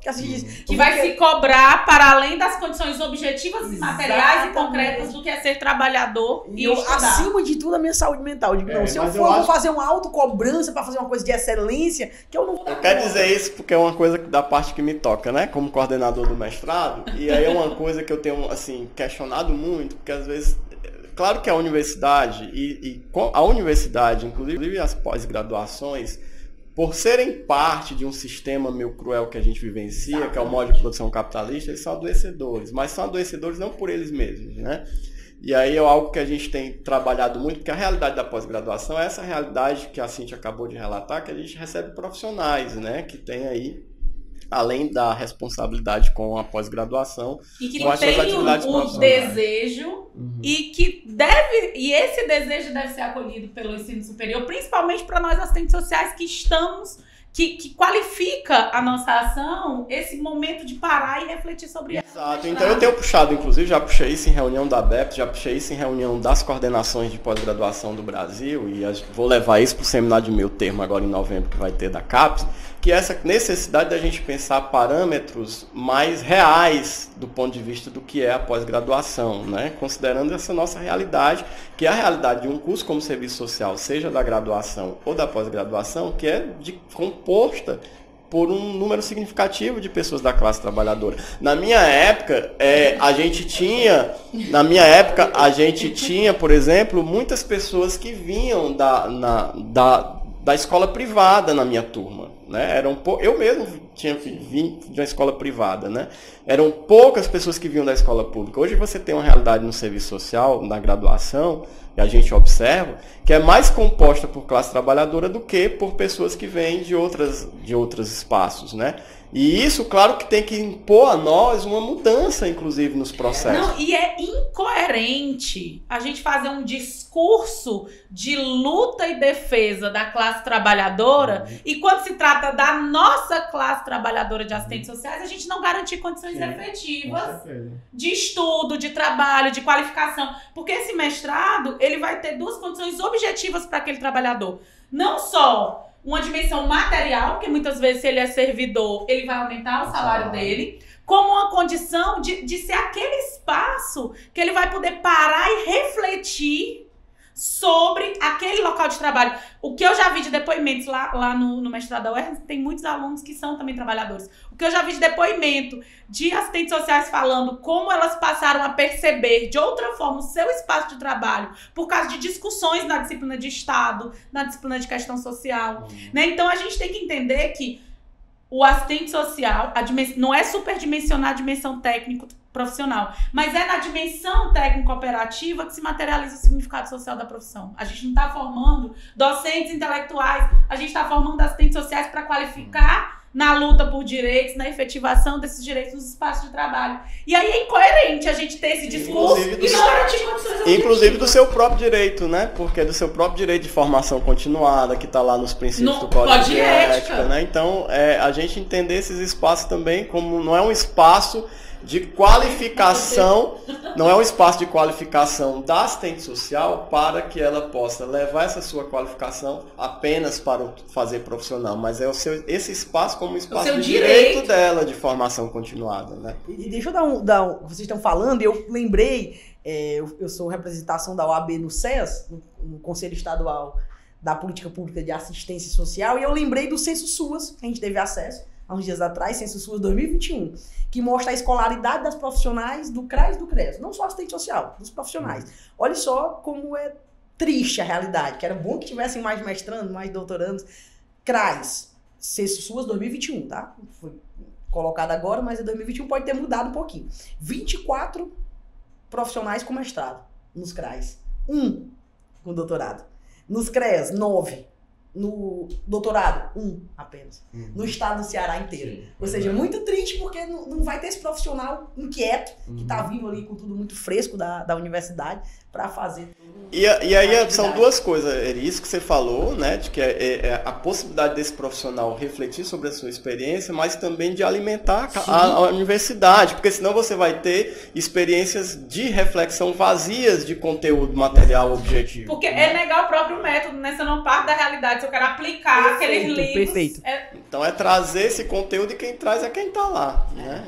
Que vai se cobrar para além das condições objetivas, materiais e concretas do que é ser trabalhador e estudar. Acima de tudo, a minha saúde mental. Se eu vou fazer uma autocobrança para fazer uma coisa de excelência, que eu não vou... Eu quero dizer isso porque é uma coisa da parte que me toca, né? Como coordenador do mestrado. E aí é uma coisa que eu tenho, assim, questionado muito, porque às vezes... Claro que a universidade, a universidade, inclusive as pós-graduações, por serem parte de um sistema meio cruel que a gente vivencia, que é o modo de produção capitalista, eles são adoecedores. Mas são adoecedores não por eles mesmos, né? E aí é algo que a gente tem trabalhado muito, porque a realidade da pós-graduação é essa realidade que a Cíntia acabou de relatar, que a gente recebe profissionais, né? Que tem aí, além da responsabilidade com a pós-graduação, e que tem o desejo e esse desejo deve ser acolhido pelo ensino superior, principalmente para nós assistentes sociais que qualifica a nossa ação, esse momento de parar e refletir sobre ela. Exato, então eu tenho puxado, inclusive, já puxei isso em reunião da ABEPS, já puxei isso em reunião das coordenações de pós-graduação do Brasil, e vou levar isso para o seminário de meio termo agora em novembro, que vai ter da CAPES, que é essa necessidade da gente pensar parâmetros mais reais do ponto de vista do que é a pós-graduação, né? Considerando essa nossa realidade, que é a realidade de um curso como serviço social, seja da graduação ou da pós-graduação, que é composta por um número significativo de pessoas da classe trabalhadora. Na minha época, a gente tinha, por exemplo, muitas pessoas que vinham da escola privada na minha turma, né? Eu mesmo vim de uma escola privada, né? Eram poucas pessoas que vinham da escola pública. Hoje você tem uma realidade no serviço social, na graduação, e a gente observa, que é mais composta por classe trabalhadora do que por pessoas que vêm de outros espaços, né? E isso, claro, que tem que impor a nós uma mudança, inclusive, nos processos. Não, e é incoerente a gente fazer um discurso de luta e defesa da classe trabalhadora e quando se trata da nossa classe trabalhadora de assistentes sociais, a gente não garantir condições efetivas de estudo, de trabalho, de qualificação. Porque esse mestrado, ele vai ter duas condições objetivas para aquele trabalhador. Não só uma dimensão material, porque muitas vezes se ele é servidor, ele vai aumentar o salário dele, como uma condição de ser aquele espaço que ele vai poder parar e refletir sobre aquele local de trabalho. O que eu já vi de depoimentos lá no mestrado da UERJ, tem muitos alunos que são também trabalhadores. O que eu já vi de depoimento de assistentes sociais falando como elas passaram a perceber de outra forma o seu espaço de trabalho por causa de discussões na disciplina de Estado, na disciplina de questão social. Né? Então a gente tem que entender que o assistente social não é superdimensionar a dimensão técnico-profissional, mas é na dimensão técnico-operativa que se materializa o significado social da profissão. A gente não está formando docentes intelectuais, a gente está formando assistentes sociais para qualificar na luta por direitos, na efetivação desses direitos nos espaços de trabalho. E aí é incoerente a gente ter esse discurso e não garantir condições objetivas. Inclusive do seu próprio direito, né? Porque é do seu próprio direito de formação continuada, que está lá nos princípios do Código de Ética, né? Então, a gente entender esses espaços também como não é um espaço de qualificação, não é um espaço de qualificação da assistente social para que ela possa levar essa sua qualificação apenas para o fazer profissional, mas é esse espaço como um espaço de direito dela de formação continuada, né? E deixa eu vocês estão falando, e eu lembrei, eu sou representação da OAB no SES, no Conselho Estadual da Política Pública de Assistência Social, e eu lembrei do Censo SUAS, que a gente teve acesso há uns dias atrás, Censo SUAS 2021, que mostra a escolaridade das profissionais do CRAS e do CRES, não só assistente social, dos profissionais. Olha só como é triste a realidade, que era bom que tivessem mais mestrandos, mais doutorandos. CRAS, Censo SUAS 2021, tá? Foi colocado agora, mas em 2021 pode ter mudado um pouquinho. 24 profissionais com mestrado nos CRAS, 1 com doutorado. Nos CRES, 9. No doutorado, 1 apenas. No estado do Ceará inteiro. Sim. Ou seja, muito triste porque não vai ter esse profissional inquieto que está vindo ali com tudo muito fresco da universidade para fazer tudo. E aí são duas coisas, isso que você falou, né, de que é a possibilidade desse profissional refletir sobre a sua experiência, mas também de alimentar a universidade, porque senão você vai ter experiências de reflexão vazias de conteúdo material objetivo. Porque é negar o próprio método, né? Você não parte da realidade, se eu quero aplicar aqueles livros. Perfeito. Então é trazer esse conteúdo e quem traz é quem está lá, né?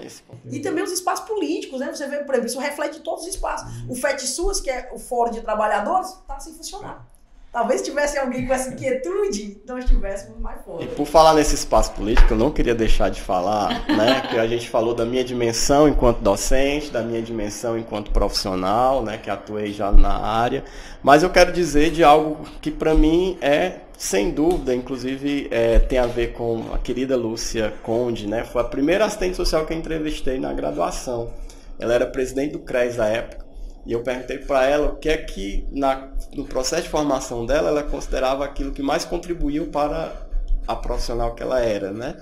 E também os espaços políticos, né? Você vê, por exemplo, isso reflete todos os espaços. O FETSUAS, que é o Fórum de Trabalhadores, está sem funcionar. Talvez tivesse alguém com essa inquietude, nós tivéssemos mais fora. E por falar nesse espaço político, eu não queria deixar de falar, né, que a gente falou da minha dimensão enquanto docente, da minha dimensão enquanto profissional, né, que atuei já na área, mas eu quero dizer de algo que para mim é, sem dúvida, inclusive tem a ver com a querida Lúcia Conde, né, foi a primeira assistente social que eu entrevistei na graduação. Ela era presidente do CRES à época. E eu perguntei para ela o que é que, no processo de formação dela, ela considerava aquilo que mais contribuiu para a profissional que ela era, né?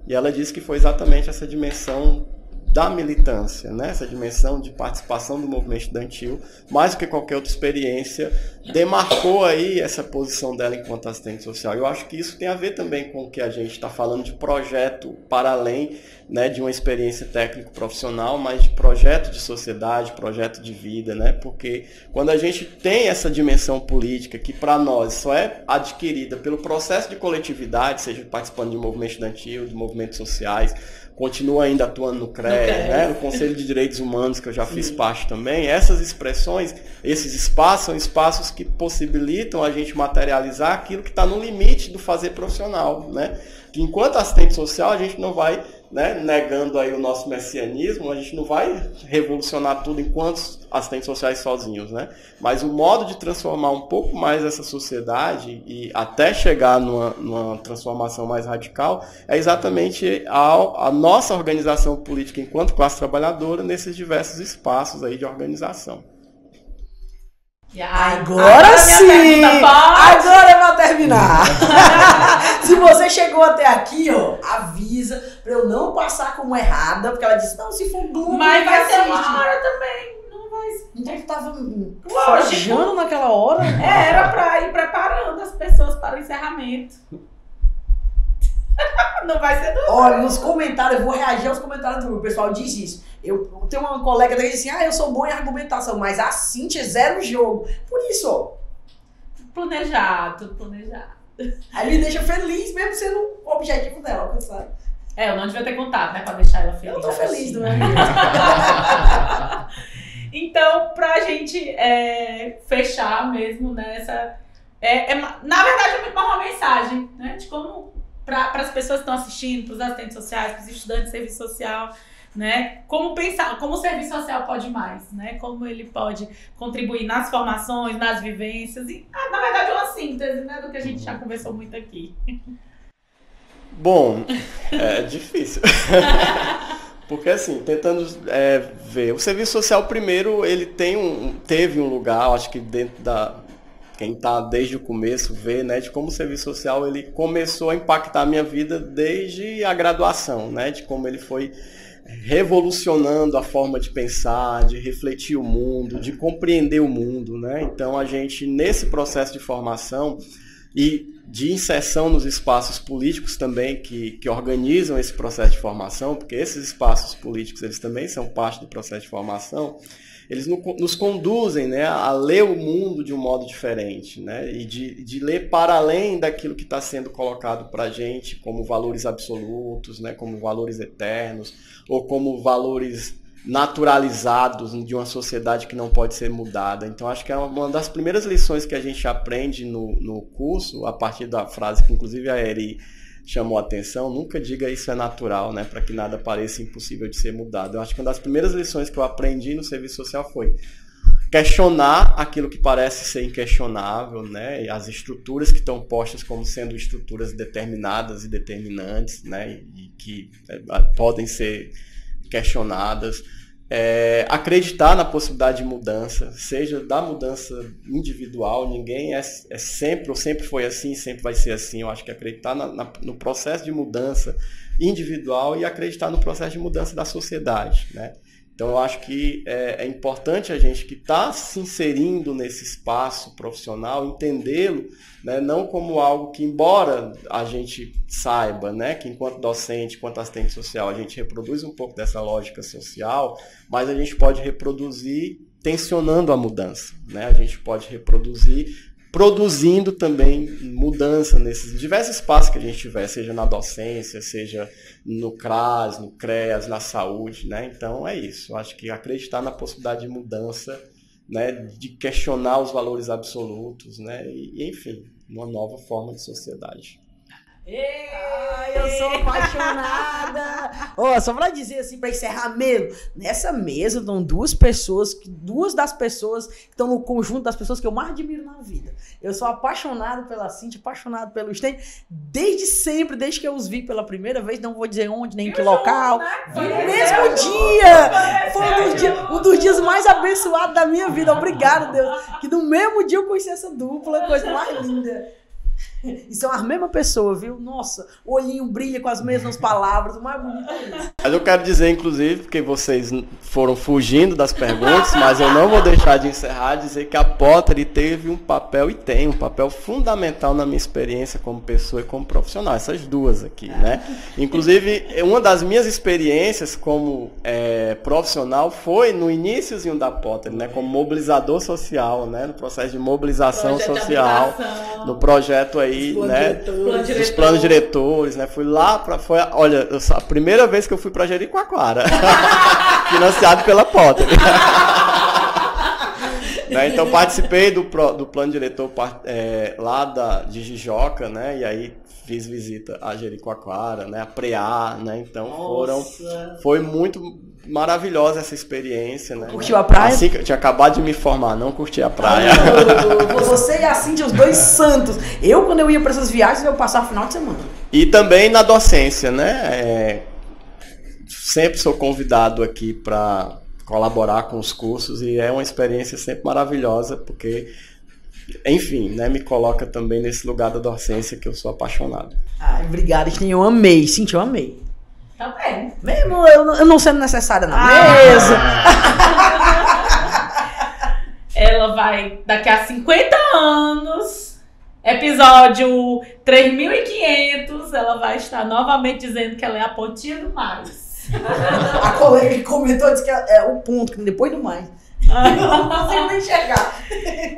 E ela disse que foi exatamente essa dimensão da militância, né? Essa dimensão de participação do movimento estudantil, mais do que qualquer outra experiência, demarcou aí essa posição dela enquanto assistente social. Eu acho que isso tem a ver também com o que a gente está falando de projeto para além, né, de uma experiência técnico-profissional, mas de projeto de sociedade, projeto de vida, né? Porque quando a gente tem essa dimensão política que para nós só é adquirida pelo processo de coletividade, seja participando de movimento estudantil, de movimentos sociais, continua ainda atuando no CRES, né? No Conselho de Direitos Humanos, que eu já fiz parte também. Essas expressões, esses espaços, são espaços que possibilitam a gente materializar aquilo que está no limite do fazer profissional, né? Que enquanto assistente social, a gente não vai né, negando aí o nosso messianismo, a gente não vai revolucionar tudo enquanto assistentes sociais sozinhos, né? Mas o modo de transformar um pouco mais essa sociedade e até chegar numa transformação mais radical é exatamente a nossa organização política enquanto classe trabalhadora nesses diversos espaços aí de organização. Agora sim! Agora é pra terminar! Se você chegou até aqui, ó, avisa pra eu não passar como errada, porque ela disse, não, se for Globo... Mas vai ser uma hora também, não vai ser. Então tu tava forjando naquela hora? Era pra ir preparando as pessoas para o encerramento. Não vai ser do... Olha, nos comentários, eu vou reagir aos comentários do grupo, o pessoal diz isso. Eu tenho uma colega que diz assim, eu sou bom em argumentação, mas a Cíntia é zero jogo. Por isso, ó. Tudo planejado. Aí me deixa feliz, mesmo sendo o objetivo dela, sabe? Eu não devia ter contado, né, pra deixar ela feliz. Eu tô feliz, não é? Então, pra gente fechar mesmo nessa... na verdade, é muito uma mensagem, né, de como... Para as pessoas que estão assistindo, para os assistentes sociais, para os estudantes de serviço social, né? Como pensar, como o serviço social pode mais, né? Como ele pode contribuir nas formações, nas vivências e, na verdade, é uma síntese, né, do que a gente já conversou muito aqui. Bom, é difícil. Porque assim, tentando ver, o serviço social primeiro, ele teve um lugar, acho que dentro quem está desde o começo vê, né, de como o serviço social ele começou a impactar a minha vida desde a graduação, né, de como ele foi revolucionando a forma de pensar, de refletir o mundo, de compreender o mundo, né? Então a gente, nesse processo de formação e de inserção nos espaços políticos também que organizam esse processo de formação, porque esses espaços políticos eles também são parte do processo de formação, eles nos conduzem, né, a ler o mundo de um modo diferente, né, e de ler para além daquilo que está sendo colocado para a gente como valores absolutos, né, como valores eternos, ou como valores naturalizados de uma sociedade que não pode ser mudada. Então, acho que é uma das primeiras lições que a gente aprende no curso, a partir da frase que, inclusive, a Eri chamou a atenção, nunca diga isso é natural, né, para que nada pareça impossível de ser mudado. Eu acho que uma das primeiras lições que eu aprendi no serviço social foi questionar aquilo que parece ser inquestionável, né, e as estruturas que estão postas como sendo estruturas determinadas e determinantes, né, e que podem ser questionadas. Acreditar na possibilidade de mudança, seja da mudança individual, ninguém sempre, ou sempre foi assim, sempre vai ser assim. Eu acho que acreditar no processo de mudança individual e acreditar no processo de mudança da sociedade, né? Então eu acho que é importante a gente que está se inserindo nesse espaço profissional entendê-lo, né, não como algo que, embora a gente saiba, né, que enquanto docente, enquanto assistente social, a gente reproduz um pouco dessa lógica social, mas a gente pode reproduzir tensionando a mudança, né? A gente pode reproduzir produzindo também mudança nesses diversos espaços que a gente tiver, seja na docência, seja no CRAS, no CREAS, na saúde, né? Então é isso. Eu acho que acreditar na possibilidade de mudança, né, de questionar os valores absolutos, né, e enfim, uma nova forma de sociedade. Ai, eu sou apaixonada! Só pra dizer assim, pra encerrar mesmo, nessa mesa estão duas das pessoas que estão no conjunto das pessoas que eu mais admiro na vida. Eu sou apaixonado pela Cíntia, apaixonado pelo Stênio, desde sempre, desde que eu os vi pela primeira vez, não vou dizer onde, nem em que local. No mesmo dia! Foi um dos dias mais abençoados da minha vida, obrigado, Deus, que no mesmo dia eu conheci essa dupla, coisa mais linda. E são as mesmas pessoas, viu? Nossa, o olhinho brilha com as mesmas palavras, o mais bonito é isso. Mas eu quero dizer, inclusive, porque vocês foram fugindo das perguntas, mas eu não vou deixar de encerrar, dizer que a Potter teve um papel, e tem um papel fundamental na minha experiência como pessoa e como profissional, essas duas aqui, né? Inclusive, uma das minhas experiências como profissional foi no iníciozinho da Potter, né? Como mobilizador social, né? No processo de mobilização social, no projeto aí, né, dos planos diretores, né, fui lá olha, a primeira vez que eu fui para Jericoacoara, financiado pela Potter. Né? Então participei do plano diretor lá de Jijoca, né? E aí fiz visita a Jericoacoara, né? A Preá, né? Então foi muito maravilhosa essa experiência, né? Curtiu a praia? Assim que eu tinha acabado de me formar, não curti a praia. Você e a Cíntia, os dois santos. Quando eu ia para essas viagens, eu passava o final de semana. E também na docência, né? Sempre sou convidado aqui para colaborar com os cursos e é uma experiência sempre maravilhosa, porque, enfim, né, me coloca também nesse lugar da docência que eu sou apaixonado. Ai, obrigado, Cíntia, eu amei. Cíntia, eu amei. Tá bem. Mesmo eu não sendo necessária na mesa. Ela vai, daqui a 50 anos, episódio 3.500, ela vai estar novamente dizendo que ela é a pontinha do mais. A colega que comentou disse que é o ponto, que depois do mais. Não consigo nem enxergar.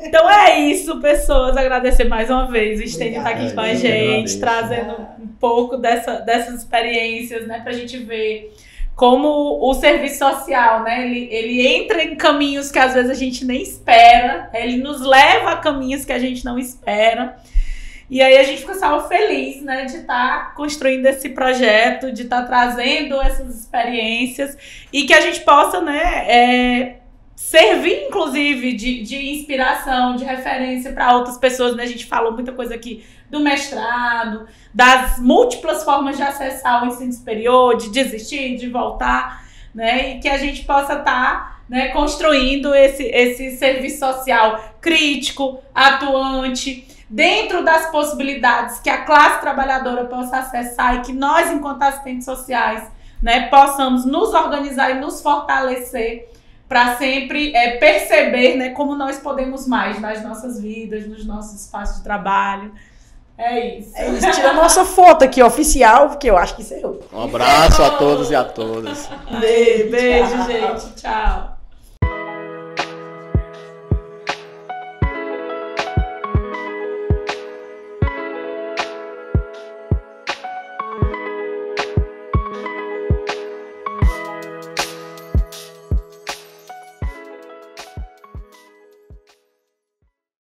Então é isso, pessoas. Agradecer mais uma vez o Estênio estar aqui com a gente, trazendo um pouco dessas experiências, né, pra gente ver como o serviço social, né, ele entra em caminhos que às vezes a gente nem espera, ele nos leva a caminhos que a gente não espera. E aí a gente fica só feliz, né, de estar construindo esse projeto, de estar trazendo essas experiências e que a gente possa, né, servir, inclusive, de inspiração, de referência para outras pessoas, né? A gente falou muita coisa aqui do mestrado, das múltiplas formas de acessar o ensino superior, de desistir, de voltar, né? E que a gente possa estar, né, construindo esse serviço social crítico, atuante, dentro das possibilidades que a classe trabalhadora possa acessar e que nós, enquanto assistentes sociais, né, possamos nos organizar e nos fortalecer para sempre perceber, né, como nós podemos mais nas nossas vidas, nos nossos espaços de trabalho. É isso. É isso. Tira a nossa foto aqui, oficial, porque eu acho que isso é eu. Um abraço a todos e a todas. Beijo, gente. Tchau.